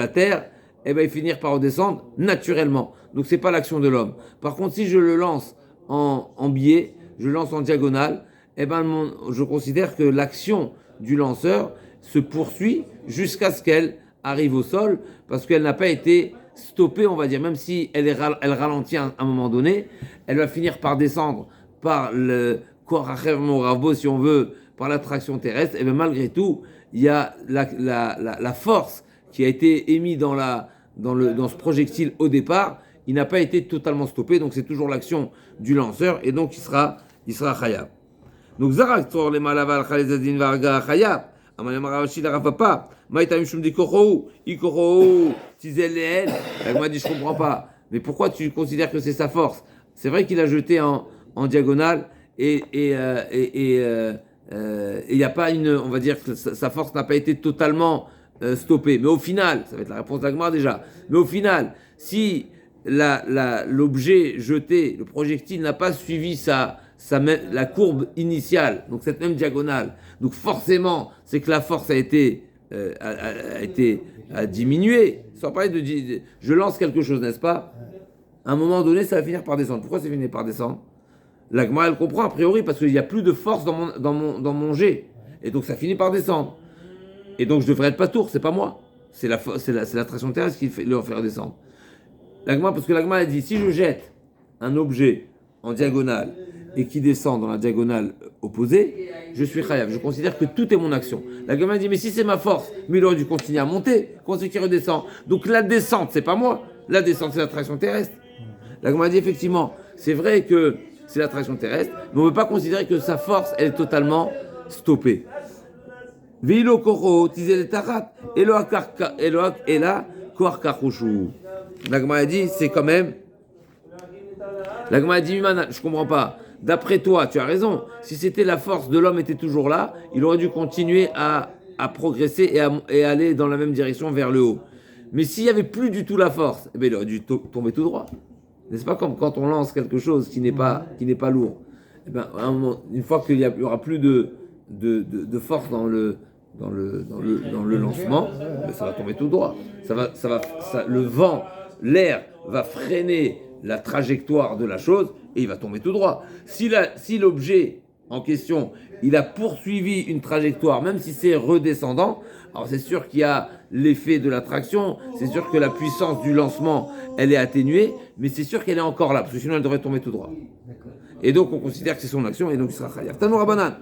terre, eh ben, il finira par redescendre naturellement. Donc, c'est pas l'action de l'homme. Par contre, si je le lance en biais, je lance en diagonale, eh ben, je considère que l'action du lanceur se poursuit jusqu'à ce qu'elle arrive au sol, parce qu'elle n'a pas été stoppée, on va dire, même si elle ralentit à un moment donné, elle va finir par descendre par le corps Moravo, si on veut, par l'attraction terrestre, et bien malgré tout, il y a la force qui a été émise dans ce projectile au départ, il n'a pas été totalement stoppé, donc c'est toujours l'action du lanceur, et donc il sera chayav. Donc Zarak Tor les Malaval Khalizadin Varga chayav. Moi, dit, je comprends pas. Mais pourquoi tu considères que c'est sa force? C'est vrai qu'il a jeté en diagonale et il n'y a pas on va dire que sa force n'a pas été totalement stoppée. Mais au final, ça va être la réponse d'Agmar déjà. Mais au final, si l'objet jeté, le projectile n'a pas suivi la courbe initiale, donc cette même diagonale, donc forcément, c'est que la force a diminué. Sans parler de je lance quelque chose, n'est-ce pas? À un moment donné, ça va finir par descendre. Pourquoi ça finit par descendre? L'Agma, elle comprend a priori parce qu'il n'y a plus de force dans mon jet. Et donc ça finit par descendre. Et donc je devrais être pas tour, c'est pas moi. C'est l'attraction terrestre qui le faire descendre. Parce que l'Agma a dit, si je jette un objet en diagonale et qui descend dans la diagonale opposée, je suis chayav. Je considère que tout est mon action. La gamin dit, mais si c'est ma force, mais il aurait dû continuer à monter, quand c'est qui redescend. Donc la descente, c'est pas moi. La descente, c'est l'attraction terrestre. La gamin dit, effectivement, c'est vrai que c'est l'attraction terrestre, mais on ne peut pas considérer que sa force, elle est totalement stoppée. Vilo koro, tizel tarat, ela koar karchushu. La gamin dit, c'est quand même. La Gemara dit, je comprends pas. D'après toi, tu as raison. Si c'était la force de l'homme était toujours là, il aurait dû continuer à progresser et aller dans la même direction vers le haut. Mais s'il n'y avait plus du tout la force, eh bien, il aurait dû tomber tout droit. N'est-ce pas comme quand on lance quelque chose qui n'est pas lourd. Eh bien, à un moment, une fois qu'il y aura plus de force dans le lancement, ben, ça va tomber tout droit. Le vent, l'air va freiner la trajectoire de la chose et il va tomber tout droit. Si l'objet en question, il a poursuivi une trajectoire, même si c'est redescendant, alors c'est sûr qu'il y a l'effet de l'attraction, c'est sûr que la puissance du lancement, elle est atténuée, mais c'est sûr qu'elle est encore là, parce que sinon elle devrait tomber tout droit. Et donc on considère que c'est son action et donc il sera chayav. Tanoura banane.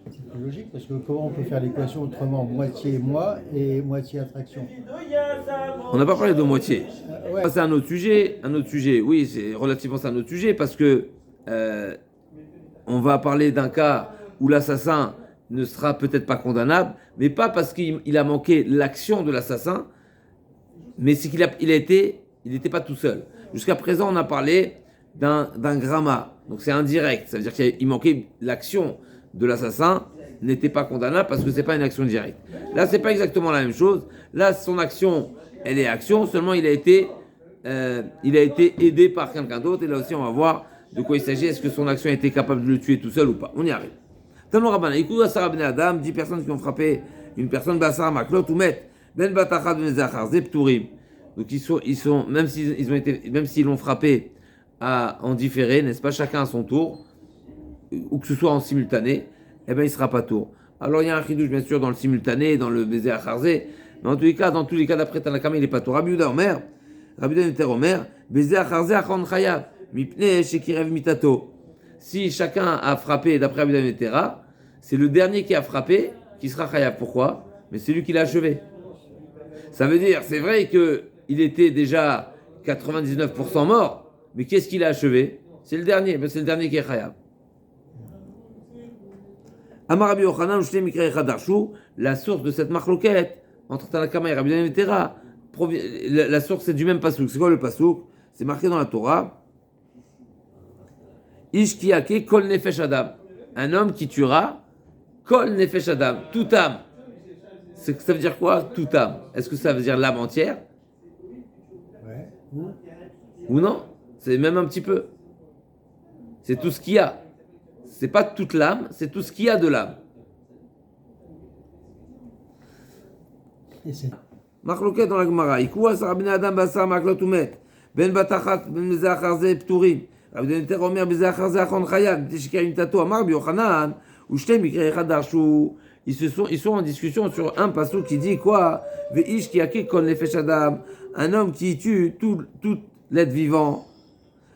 C'est logique parce que comment on peut faire l'équation autrement, moitié moi et moitié attraction? On n'a pas parlé de moitié. Ouais. C'est un autre sujet. Oui, c'est relativement un autre sujet parce que on va parler d'un cas où l'assassin ne sera peut-être pas condamnable, mais pas parce qu'il a manqué l'action de l'assassin, mais c'est qu'il n'était pas tout seul. Jusqu'à présent, on a parlé d'un gramma, donc c'est indirect. Ça veut dire qu'il manquait l'action de l'assassin, n'était pas condamnable parce que c'est pas une action directe. Là, c'est pas exactement la même chose. Là, son action, elle est action, seulement il a été aidé par quelqu'un d'autre. Et là aussi, on va voir de quoi il s'agit. Est-ce que son action a été capable de le tuer tout seul ou pas? On y arrive. Tellement Rabbanan, écoute, Asara ben Adam, 10 personnes qui ont frappé une personne, Bassar Maklot ou Met, Ben Batachad Ben Zachar, Zepturim. Donc ils sont même s'ils l'ont frappé en différé, n'est-ce pas, chacun à son tour, ou que ce soit en simultané, eh bien il sera pas tour. Alors il y a un chidouche bien sûr dans le simultané, dans le baiser à Kharzé, mais dans tous les cas d'après Tanakama il n'est pas tour. Rabbi Yehuda Omer, baiser à Kharzé à Chon Chayav, mipne shekirev mitato. Si chacun a frappé d'après Rabbi Yehuda, c'est le dernier qui a frappé qui sera Chayav. Pourquoi? Mais c'est lui qui l'a achevé. Ça veut dire, c'est vrai qu'il était déjà 99% mort, mais qu'est-ce qu'il a achevé? C'est le dernier, c'est le dernier qui est Chayav. Amar Rabbi Yochanan, la source de cette marloquette entre Tanakama et Rabbi Yehuda, la source c'est du même pasouk. C'est quoi le pasouk? C'est marqué dans la Torah. Ish ki kol nefesh adam. Un homme qui tuera kol nefesh adam, toute âme. Ça veut dire quoi, toute âme? Est-ce que ça veut dire l'âme entière? Ouais. Ou non? C'est même un petit peu. C'est tout ce qu'il y a. C'est pas toute l'âme, c'est tout ce qu'il y a de l'âme. Machloket dans la Gemara. Ikua sarabine adam basar maklot umet. Ben batachat ben mezachar ze pturim. Rabbi Yehuda Omer bezachar ze achon chayav. Tishkerim tato amar Rabbi Yochanan. Ushtem mikre echad darshu. Ils sont en discussion sur un passage qui dit quoi? Veish ki yake kol nefesh adam. Un homme qui tue tout l'être vivant.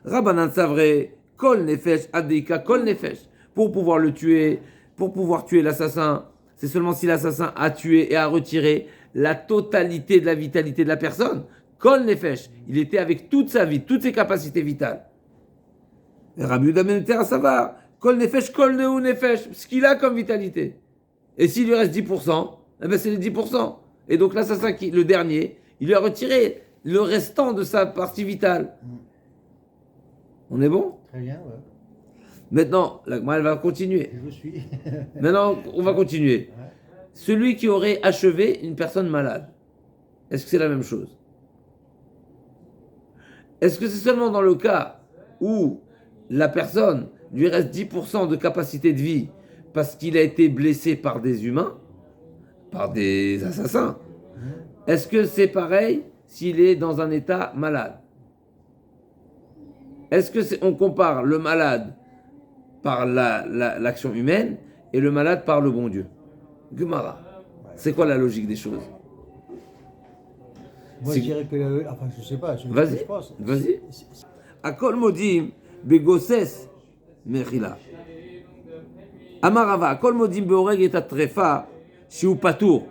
Rabbanan savre kol nefesh adika kol nefesh. Pour pouvoir le tuer, pour pouvoir tuer l'assassin, c'est seulement si l'assassin a tué et a retiré la totalité de la vitalité de la personne. Kol nefesh, il était avec toute sa vie, toutes ses capacités vitales. Et Rabbi Yehuda ben Tera savar, kol nefesh, kol neu nefesh, ce qu'il a comme vitalité. Et s'il lui reste 10%, eh ben c'est les 10%. Et donc l'assassin, le dernier, il lui a retiré le restant de sa partie vitale. On est bon? Très bien, ouais. Maintenant, la Gemara, elle va continuer. Je suis. Maintenant, on va continuer. Ouais. Celui qui aurait achevé une personne malade, est-ce que c'est la même chose? Est-ce que c'est seulement dans le cas où la personne lui reste 10% de capacité de vie parce qu'il a été blessé par des humains, par des assassins? Est-ce que c'est pareil s'il est dans un état malade? Est-ce que on compare le malade par l'action humaine et le malade par le bon Dieu? Gemara. C'est quoi la logique des choses? Moi, je dirais que. Enfin, je sais pas. Vas-y. Je pense. Vas-y. Akol modim begosses mechila. Amarava, kol modim beoreg et atrefa, shiu patour.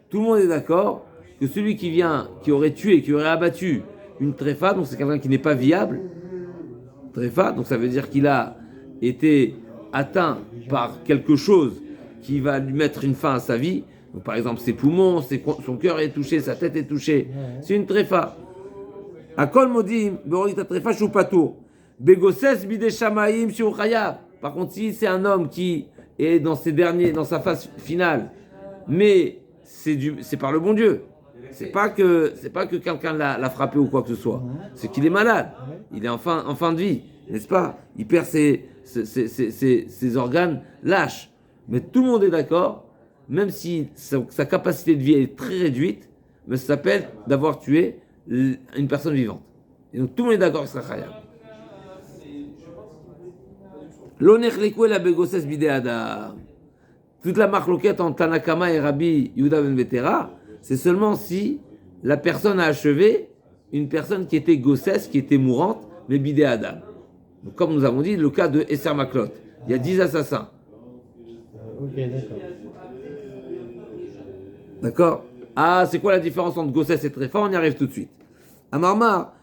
Tout le monde est d'accord que celui qui aurait tué, qui aurait abattu une tréfa, donc c'est quelqu'un qui n'est pas viable, tréfa, donc ça veut dire qu'il a été atteint par quelque chose qui va lui mettre une fin à sa vie. Donc, par exemple, ses poumons, son cœur est touché, sa tête est touchée. C'est une tréfa. Akol modim beoreg et atrefa, shiu patour. Begoses bide shamaim shiu chayav. Par contre, si c'est un homme qui est dans sa phase finale, mais c'est par le bon Dieu. C'est pas que quelqu'un l'a frappé ou quoi que ce soit. C'est qu'il est malade. Il est en fin de vie, n'est-ce pas? Il perd ses organes lâches. Mais tout le monde est d'accord, même si sa capacité de vie est très réduite, mais ça s'appelle d'avoir tué une personne vivante. Et donc tout le monde est d'accord que c'est khayab. L'onechlekou la begoses bidéada. Toute la marloquette entre Tanakama et Rabbi Yehuda ben Betera, c'est seulement si la personne a achevé une personne qui était gossesse, qui était mourante, mais bidéada. Donc, comme nous avons dit, le cas de Esser Maklot. Il y a 10 assassins. Ok, d'accord. D'accord? Ah, c'est quoi la différence entre gossesse et tréfa? On y arrive tout de suite. Amarmar,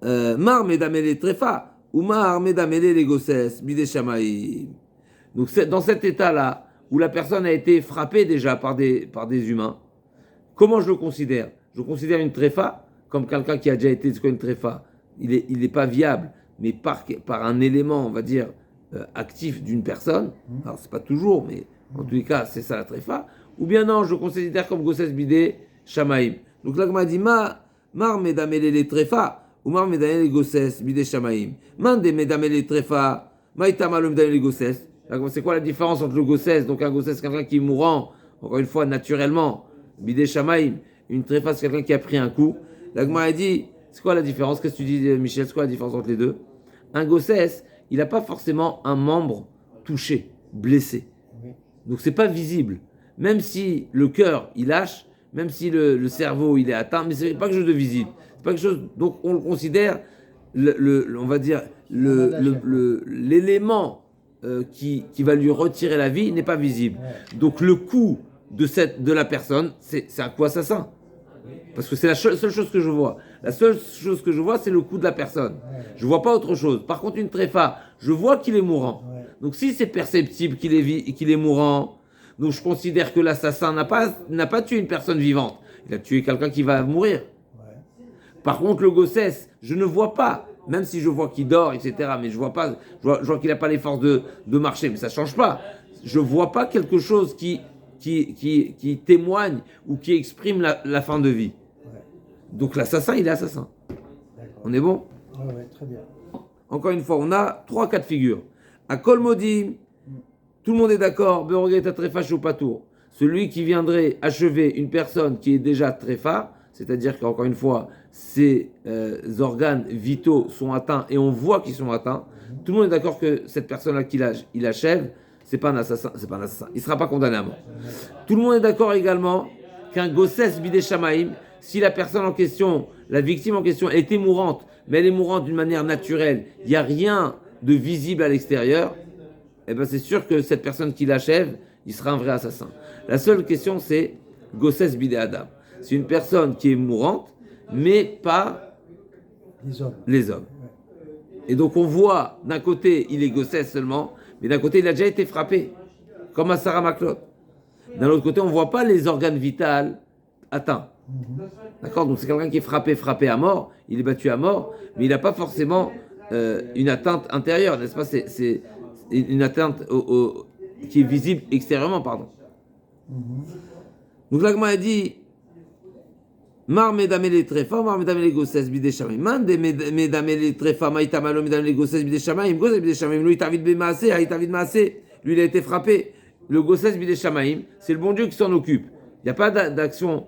Mar medamele tréfa. Oumar medamele les gossesses, bidé shamaï. Donc dans cet état-là, où la personne a été frappée déjà par des humains, comment je le considère? Je considère une tréfa comme quelqu'un qui a déjà été une tréfa. Il est pas viable, mais par un élément, on va dire, actif d'une personne. Alors c'est pas toujours, mais en tous les cas, c'est ça la tréfa. Ou bien non, je considère comme gossesse bidé shamaïm. Donc là, on m'a dit, mar medamele les tréfa. Oumar medamele les gossesses, bidé shamaïm. Mande medamele les tréfa, maïtamalum medamele les gossesses. C'est quoi la différence entre le gossesse? Donc un gossesse, quelqu'un qui est mourant, encore une fois, naturellement. Bidé shamaïm, une tréfa, c'est quelqu'un qui a pris un coup. L'agma a dit, c'est quoi la différence? Qu'est-ce que tu dis, Michel? C'est quoi la différence entre les deux? Un gossesse, il n'a pas forcément un membre touché, blessé. Donc c'est pas visible. Même si le cœur, il lâche, même si le cerveau, il est atteint, mais c'est pas quelque chose de visible. C'est pas quelque chose, donc on le considère, on va dire, l'élément qui va lui retirer la vie n'est pas visible. Donc le coup de la personne, c'est un coup assassin. Parce que c'est la seule chose que je vois. La seule chose que je vois, c'est le coup de la personne. Je vois pas autre chose. Par contre, une tréfa, je vois qu'il est mourant. Donc si c'est perceptible qu'il est mourant, donc je considère que l'assassin n'a pas tué une personne vivante. Il a tué quelqu'un qui va mourir. Par contre, le gossesse, je ne vois pas. Même si je vois qu'il dort, etc. Mais je vois pas, je vois qu'il n'a pas les forces de marcher, mais ça change pas. Je vois pas quelque chose qui témoigne ou qui exprime la fin de vie. Donc l'assassin, il est assassin. D'accord. On est bon? Oui, très bien. Encore une fois, on a 3 cas de figure. À Kolmodim, tout le monde est d'accord, Beorget Tréfa Chopatour. Celui qui viendrait achever une personne qui est déjà tréfa, c'est-à-dire qu'encore une fois, ses organes vitaux sont atteints et on voit qu'ils sont atteints. Tout le monde est d'accord que cette personne-là qu'il achève, c'est pas un assassin. Il ne sera pas condamné à mort. Tout le monde est d'accord également qu'un gossesse bidé shamaïm, si la personne en question, la victime en question, était mourante, mais elle est mourante d'une manière naturelle, il n'y a rien de visible à l'extérieur, eh ben c'est sûr que cette personne qui l'achève, il sera un vrai assassin. La seule question, c'est gossesse bidé adam. C'est une personne qui est mourante, mais pas les hommes. Et donc on voit, d'un côté, il est gossesse seulement, mais d'un côté, il a déjà été frappé, comme à Sarah Maklot. D'un autre côté, on ne voit pas les organes vitaux atteints. D'accord? Donc c'est quelqu'un qui est frappé à mort, il est battu à mort, mais il n'a pas forcément une atteinte intérieure, n'est-ce pas? C'est une atteinte qui est visible extérieurement, pardon. Donc l'agma a dit Mar medamele trefa, mar medamele gossesse bidé shamaim. Man de medamele trefa, maïtamalo medamele gossesse bidé shamaim. Gossesse bidé shamaim, lui, David Bemassé, David Massé. Lui, il a été frappé. Le gossesse bidé shamaim, c'est le bon Dieu qui s'en occupe. Il n'y a pas d'action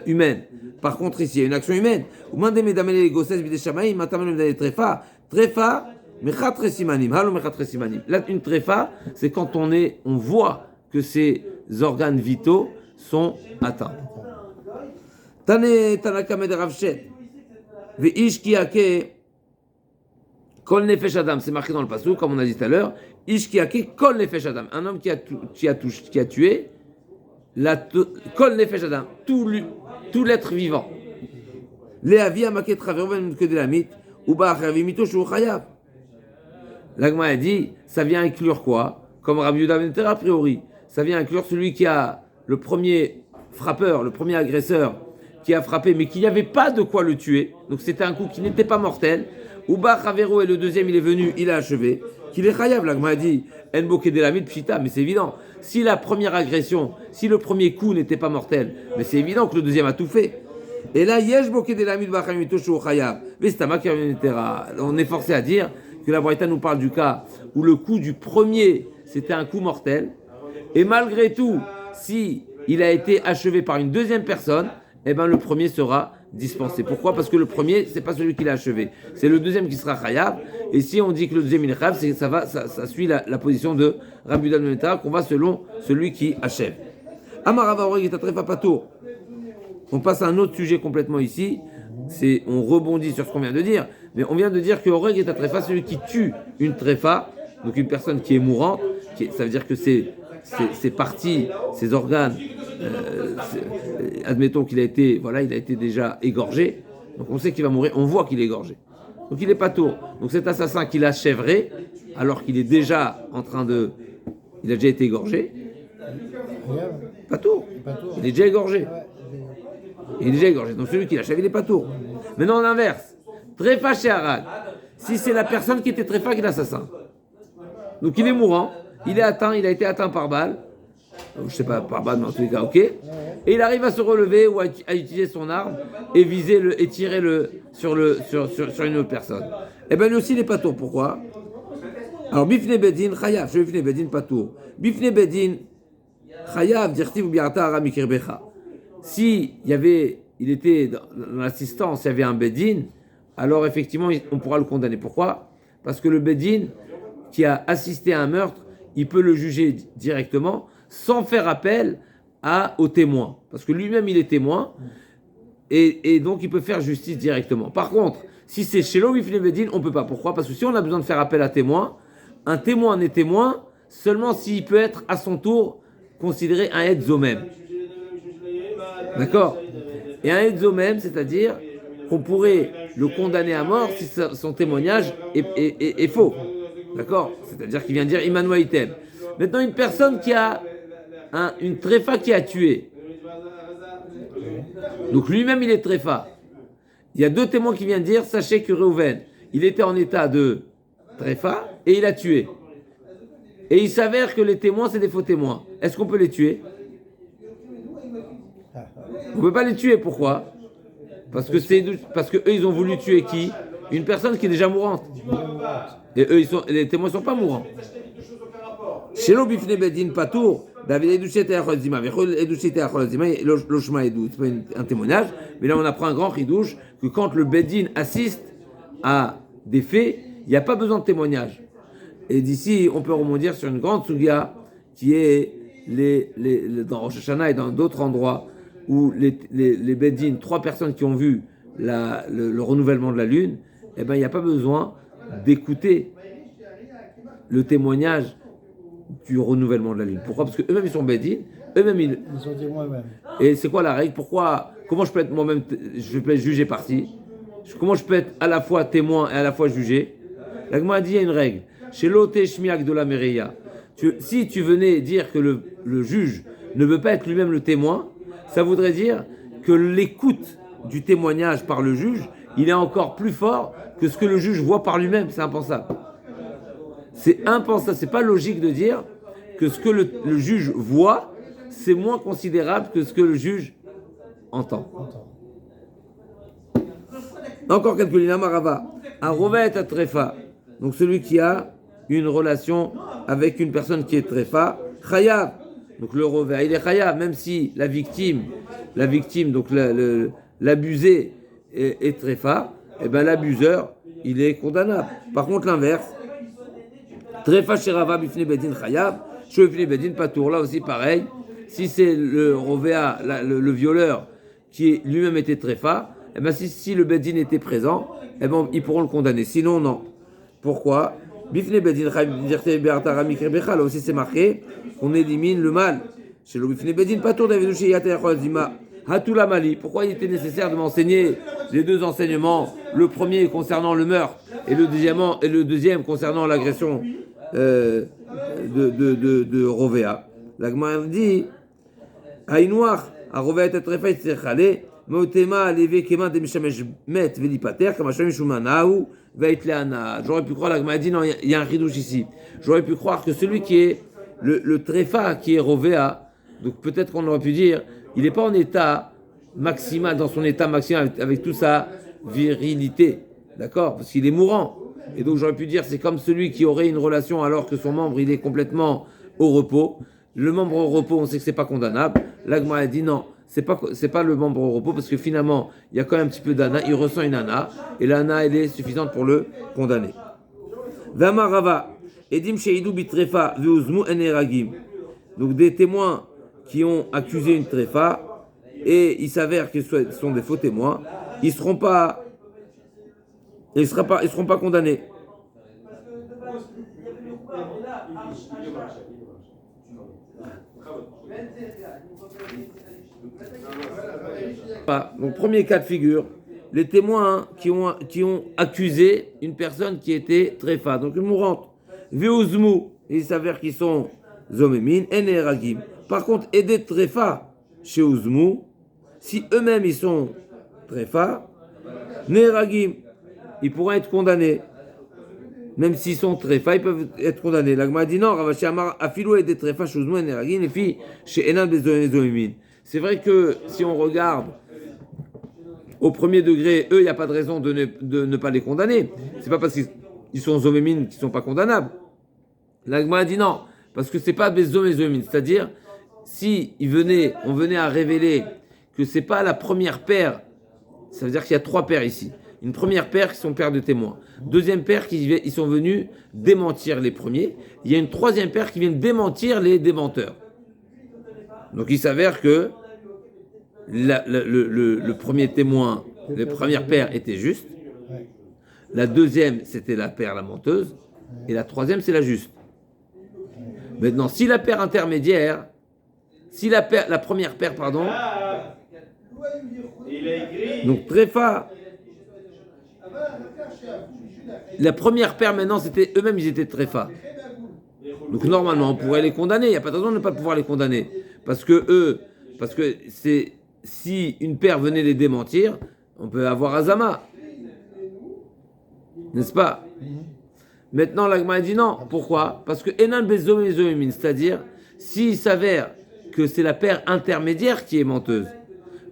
humaine. Par contre, ici, il y a une action humaine. Man de medamele gossesse bidé shamaim, maïtamalo medamele trefa. Trefa, mechatre simanim. Halo mechatre simanim. Là, une trefa, c'est quand on voit que ses organes vitaux sont atteints. Tane Tanakame de Ravshet. Ve'ish ki ake Kol nefesh adam, c'est marqué dans le passou, comme on a dit tout à l'heure. Ish ki ake kol nefesh adam. Un homme qui a tué, kol nefesh adam, tout l'être vivant. Leavi amaket travers ben que de la mythe, ou ba achavi mito shu chayav. L'agma a dit, ça vient inclure quoi? Comme Rabbi Yehuda ben Tera, a priori. Ça vient inclure celui qui a le premier frappeur, le premier agresseur, qui a frappé, mais qu'il n'y avait pas de quoi le tuer. Donc c'était un coup qui n'était pas mortel. Uba Chavero et le deuxième, il est venu, il a achevé. Qu'il est chayav, l'agma a dit, en boké de la mythe pshita, mais c'est évident. Si la première agression, si le premier coup n'était pas mortel, mais c'est évident que le deuxième a tout fait. Et là, yesh boké de la mythe bachamito shu chayav. Mais c'est on est forcé à dire que la Braïta nous parle du cas où le coup du premier, c'était un coup mortel. Et malgré tout, si il a été achevé par une deuxième personne, eh ben le premier sera dispensé. Pourquoi? Parce que le premier, c'est pas celui qui l'a achevé, c'est le deuxième qui sera chayav. Et si on dit que le deuxième il est chayav, ça suit la position de Rabbi Yehuda ben Tera, qu'on va selon celui qui achève. Amarava oreg et atrefa patour. On passe à un autre sujet complètement ici. On rebondit sur ce qu'on vient de dire, mais on vient de dire que oreg et atrefa, celui qui tue une trefa, donc une personne qui est mourante, ça veut dire que ses parties, ses organes, admettons qu'il a été déjà égorgé, donc on sait qu'il va mourir, on voit qu'il est égorgé. Donc il est pas tour. Donc cet assassin qui l'a chèvré, alors qu'il est déjà il a déjà été égorgé, pas tour. Il est déjà égorgé. Il est déjà égorgé. Donc celui qui l'a chèvré, il est pas tour. Maintenant l'inverse, tréfa chez Harag, si c'est la personne qui était tréfa qui est l'assassin. Donc il est mourant, il a été atteint par balle, je sais pas par balle, mais en tous les cas, ok. Et il arrive à se relever ou à utiliser son arme et et tirer sur une autre personne. Et bien lui aussi il n'est pas tour. Pourquoi? Alors bifne bedin chayav, bifne bedin pas tour. Bifne bedin chayav dirti ou biarta aramikir becha. Si il était dans l'assistance, il y avait un bedin, alors effectivement on pourra le condamner. Pourquoi? Parce que le bedin qui a assisté à un meurtre, il peut le juger directement sans faire appel au témoin. Parce que lui-même, il est témoin et donc il peut faire justice directement. Par contre, si c'est chez l'Ovifne Bedin, on ne peut pas. Pourquoi? Parce que si on a besoin de faire appel à témoin, un témoin n'est témoin seulement s'il peut être à son tour considéré un edzomem. D'accord? Et un edzomem, c'est-à-dire qu'on pourrait le condamner à mort si son témoignage est faux. D'accord? C'est-à-dire qu'il vient dire Immanuel Item. Maintenant, une personne qui a une tréfa qui a tué. Donc lui-même, il est tréfa. Il y a deux témoins qui viennent dire, sachez que Reuven, il était en état de tréfa et il a tué. Et il s'avère que les témoins, c'est des faux témoins. Est-ce qu'on peut les tuer? On ne peut pas les tuer. Pourquoi? Parce que eux, ils ont voulu tuer qui? Une personne qui est déjà mourante. Et eux, les témoins ne sont pas mourants. Chez l'Obifne Bedin Patour, David Edouchete Acholzima, Edouchete Acholzima, Loshma Edou, c'est pas un témoignage, mais là on apprend un grand ridouche que quand le Bedin assiste à des faits, il n'y a pas besoin de témoignage. Et d'ici, on peut rebondir sur une grande sugia qui est dans Rosh Hashanah et dans d'autres endroits où les Bedin, 3 personnes qui ont vu le renouvellement de la lune, eh ben il n'y a pas besoin d'écouter le témoignage du renouvellement de la lune. Pourquoi? Parce qu'eux-mêmes ils sont Bedin, eux-mêmes ils sont témoins eux-mêmes. Et c'est quoi la règle? Comment je peux être moi-même, je peux être jugé parti? Comment je peux être à la fois témoin et à la fois jugé? La Gemara a dit il y a une règle. Chez l'Ote Shmiak de la Mereya, si tu venais dire que le juge ne veut pas être lui-même le témoin, ça voudrait dire que l'écoute du témoignage par le juge, il est encore plus fort que ce que le juge voit par lui-même. C'est impensable. C'est impensable. C'est pas logique de dire que ce que le juge voit, c'est moins considérable que ce que le juge entend. Encore quelques lignes. Amarava. Un rovet à tréfa. Donc celui qui a une relation avec une personne qui est tréfa. Chayav. Donc le rovet, il est chayav, même si la victime, donc l'abusé est tréfa, et ben l'abuseur, il est condamnable. Par contre l'inverse, tréfa sherava bifne bedin chayav, shofne bedin patour. Là aussi pareil. Si c'est le rovéa, le violeur, qui lui-même était tréfa, et ben si le bedin était présent, eh ben ils pourront le condamner. Sinon non. Pourquoi? Bifne Bedin, là aussi c'est marqué qu'on élimine le mal. Chez le Bifne Bedin, pas tour d'Avedouché Yatayachozima, Hatula Mali. Pourquoi il était nécessaire de m'enseigner les deux enseignements? Le premier concernant le meurtre et le deuxième concernant l'agression de Rovea. La Gemara dit Haïnoir, à Rovea et Trefa, il s'est chalé, Motema, Levé, Kema, Demishamesh, Met, Velipater, Kamashami, Shumanaou, Veitleana. J'aurais pu croire, la Gemara dit non, il y a un ridouche ici. J'aurais pu croire que celui qui est le Trefa, qui est Rovea, donc peut-être qu'on aurait pu dire, il n'est pas en état maximal, dans son état maximal, avec toute sa virilité, d'accord? Parce qu'il est mourant. Et donc j'aurais pu dire, c'est comme celui qui aurait une relation alors que son membre, il est complètement au repos. Le membre au repos, on sait que c'est pas condamnable. L'Agma a dit non, c'est pas le membre au repos, parce que finalement, il y a quand même un petit peu d'ana, il ressent une ana, et l'ana, elle est suffisante pour le condamner. Vamarava, Edim Sheidou Bitrefa, Veuzmu Eneragim. Donc des témoins qui ont accusé une tréfa, et il s'avère que ce sont des faux témoins, ils seront pas condamnés. Donc premier cas de figure, les témoins qui ont accusé une personne qui était tréfa, donc une mourante. Veuzmu, il s'avère qu'ils sont zomémin, eneragim. Par contre, aider tréfa chez Uzmu, si eux-mêmes ils sont tréfa, neragim, ils pourraient être condamnés. Même s'ils sont tréfa, ils peuvent être condamnés. L'Agma dit non, Ravashi Amar, afilou aider tréfa chez Uzmu, neragim, les filles chez Enan Bezomémin. C'est vrai que si on regarde au premier degré, eux, il n'y a pas de raison de ne pas les condamner. C'est pas parce qu'ils sont zomémines qu'ils ne sont pas condamnables. L'Agma a dit non, parce que c'est pas des zomémines. C'est-à-dire, si on venait à révéler que c'est pas la première paire, ça veut dire qu'il y a trois paires ici. Une première paire qui sont paires de témoins. Deuxième paire ils sont venus démentir les premiers. Il y a une troisième paire qui vient démentir les démenteurs. Donc il s'avère que le premier témoin, la première paire était juste. La deuxième, c'était la paire la menteuse. Et la troisième, c'est la juste. Maintenant, si la paire intermédiaire, la première paire, pardon, donc tréfa, la première paire maintenant, c'était eux-mêmes, ils étaient tréfa. Donc normalement, on pourrait les condamner. Il n'y a pas de raison de ne pas pouvoir les condamner. Parce que si une paire venait les démentir, on peut avoir Azama. N'est-ce pas? Maintenant, l'Agma a dit non. Pourquoi? Parce que Enan Bezomémin, c'est-à-dire, s'il s'avère que c'est la paire intermédiaire qui est menteuse,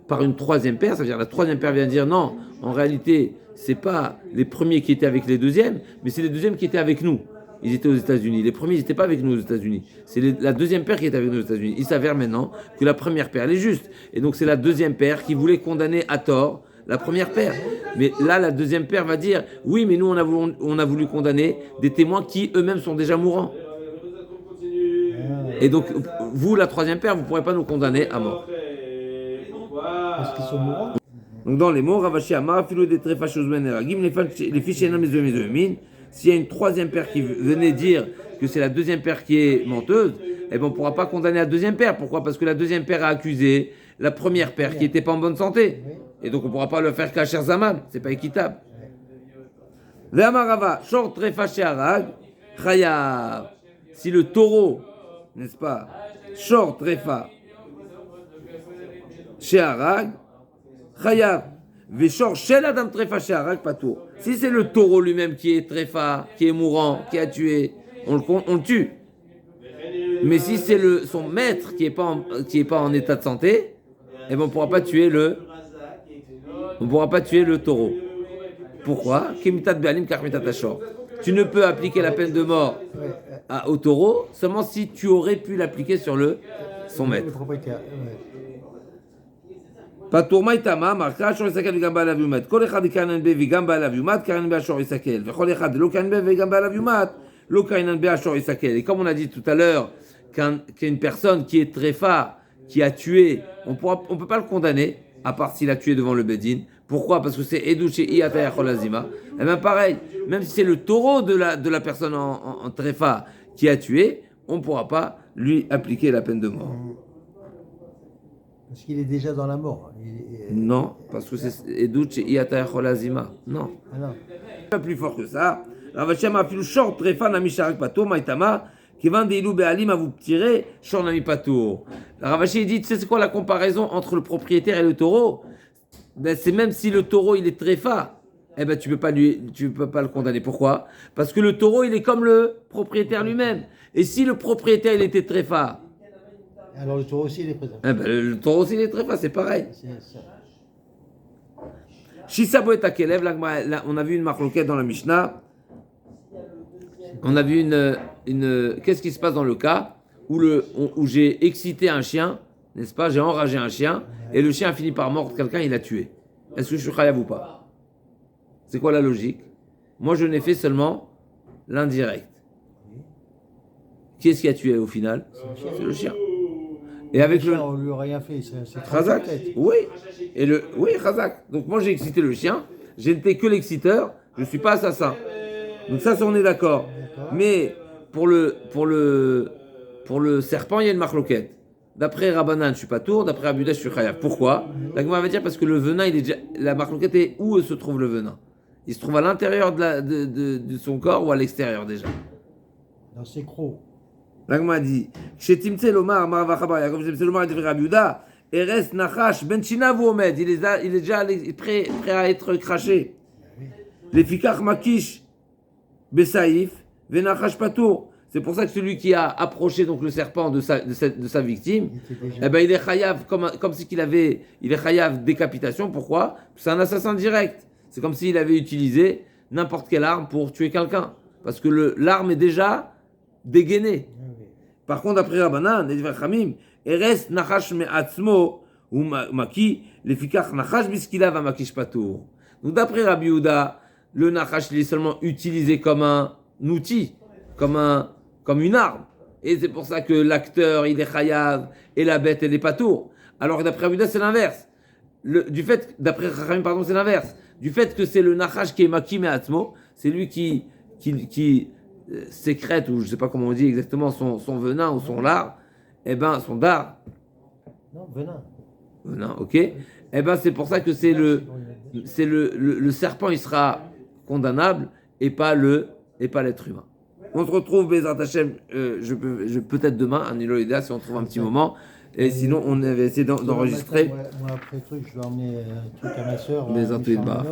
par une troisième paire, c'est-à-dire la troisième paire vient dire non, en réalité, c'est pas les premiers qui étaient avec les deuxièmes, mais c'est les deuxièmes qui étaient avec nous. Ils étaient aux États-Unis. Les premiers, ils n'étaient pas avec nous aux États-Unis. C'est la deuxième paire qui est avec nous aux États-Unis. Il s'avère maintenant que la première paire, elle est juste. Et donc, c'est la deuxième paire qui voulait condamner à tort la première paire. Mais là, la deuxième paire va dire oui, mais nous, on a voulu condamner des témoins qui eux-mêmes sont déjà mourants. Et donc, vous, la troisième paire, vous ne pourrez pas nous condamner à mort. Parce qu'ils sont mourants. Donc, dans les mots, Ravashi Amar, Philo des Trefachosmen et Ragim, les fichiers Namezomezomine. S'il y a une troisième paire qui venait dire que c'est la deuxième paire qui est menteuse, eh ben on ne pourra pas condamner la deuxième paire. Pourquoi? Parce que la deuxième paire a accusé la première paire qui n'était pas en bonne santé. Et donc on ne pourra pas le faire cacher Zaman. Ce n'est pas équitable. Ve'amarava, short trefa she'arag, chayav. Si le taureau, n'est-ce pas, short trefa she'arag, chayav. Veshor shel adam trefa she'arag patour. Si c'est le taureau lui-même qui est tréfa, qui est mourant, qui a tué, on le tue. Mais si c'est son maître qui est pas en état de santé, eh ben on pourra pas tuer le taureau. Pourquoi? Tu ne peux appliquer la peine de mort au taureau seulement si tu aurais pu l'appliquer sur son maître. Le propriétaire. פטור מהיתמה, מרקה השור יסתכל וגם בעליו יומת. כל אחד יקרנן בה וגם בעליו יומת, קרנן בה השור יסתכל. וכל אחד לא קרנן בה וגם בעליו יומת, לא קרנן בה השור יסתכל. Et comme on a dit tout à l'heure, qu'une personne qui est tréfa, qui a tué, on peut pas le condamner, à part s'il a tué devant le Bedin. Pourquoi? Parce que c'est Edouche Iataya Cholazima. Eh bien pareil, même si c'est le taureau de la personne en tréfa qui a tué, on ne pourra pas lui appliquer la peine de mort. Parce qu'il est déjà dans la mort. Non, parce que c'est Edouche Iataya Cholazima. Non. Ah non. Pas plus fort que ça. Rav Hashem a fait short tréfa nami sharak pato maïtama qui vend des loups béalim à vous tirer short nami pato. Rav Hashem dit, tu sais c'est quoi la comparaison entre le propriétaire et le taureau? Ben, c'est même si le taureau il est tréfa, eh ben tu peux pas le condamner. Pourquoi? Parce que le taureau il est comme le propriétaire lui-même. Et si le propriétaire il était tréfa, Alors le taureau aussi il est présent. eh ben, le taureau aussi il est tréfa, c'est pareil. C'est ça. Shisabo et Akelev, là, on a vu une marloquette dans la Mishnah. On a vu qu'est-ce qui se passe dans le cas où j'ai excité un chien, n'est-ce pas? J'ai enragé un chien et le chien a fini par mordre quelqu'un, il l'a tué. Est-ce que je suis chayav ou pas? C'est quoi la logique? Moi, je n'ai fait seulement l'indirect. Qui est-ce qui a tué au final? C'est le chien. Et avec le. On lui a rien fait, c'est Khazak. peut-être. Oui. Oui, Khazak. Donc moi j'ai excité le chien, je n'étais que l'exciteur, je ne suis pas assassin. Donc ça on est d'accord. Mais pour le serpent, il y a une marloquette. D'après Rabbanan, je ne suis pas tour, d'après Abuda, je suis chayav. Pourquoi? La Gemara va dire parce que le venin, la marloquette est où se trouve le venin? Il se trouve à l'intérieur de son corps ou à l'extérieur déjà? Dans ses crocs. L'agma dit, chez Timtse Lomar, Maravachabar, Yaakov Timtse Lomar, il dit Rabiuda, Eres Nachash, Ben Omed, il est déjà prêt à être craché. Les Fikach Makish, Besaïf, Venachash Patour. C'est pour ça que celui qui a approché donc le serpent de sa victime, eh ben, il est chayav comme si il est chayav décapitation. Pourquoi? C'est un assassin direct. C'est comme s'il avait utilisé n'importe quelle arme pour tuer quelqu'un. Parce que l'arme est déjà dégainée. Par contre, après Rabbanan, les Vachamim, Eres Nachash Me'atzmo, ou Maki, les Fikach Nachash Biskila va Makish Patour. Donc, d'après Rabbi Yehuda, le Nachash, il est seulement utilisé comme un outil, comme une arme. Et c'est pour ça que l'acteur, il est chayav, et la bête, elle est patour. Alors, d'après Rabbi Yehuda, c'est l'inverse. D'après Chachamim, pardon, c'est l'inverse. Du fait que c'est le Nachash qui est Maki Me'atzmo, c'est lui qui sécrète, ou je ne sais pas comment on dit exactement, son venin ou son lard, eh ben, son dard. Non, venin. Venin, ok. Eh ben, c'est pour ça que c'est le serpent, il sera condamnable et pas l'être humain. On se retrouve, Bezrat Hashem, peut-être demain, un Iloïda, si on trouve un petit moment. Et sinon, on avait essayé d'enregistrer. Moi, après le truc, je vais emmener un truc à ma soeur. Bezrat Ilbar.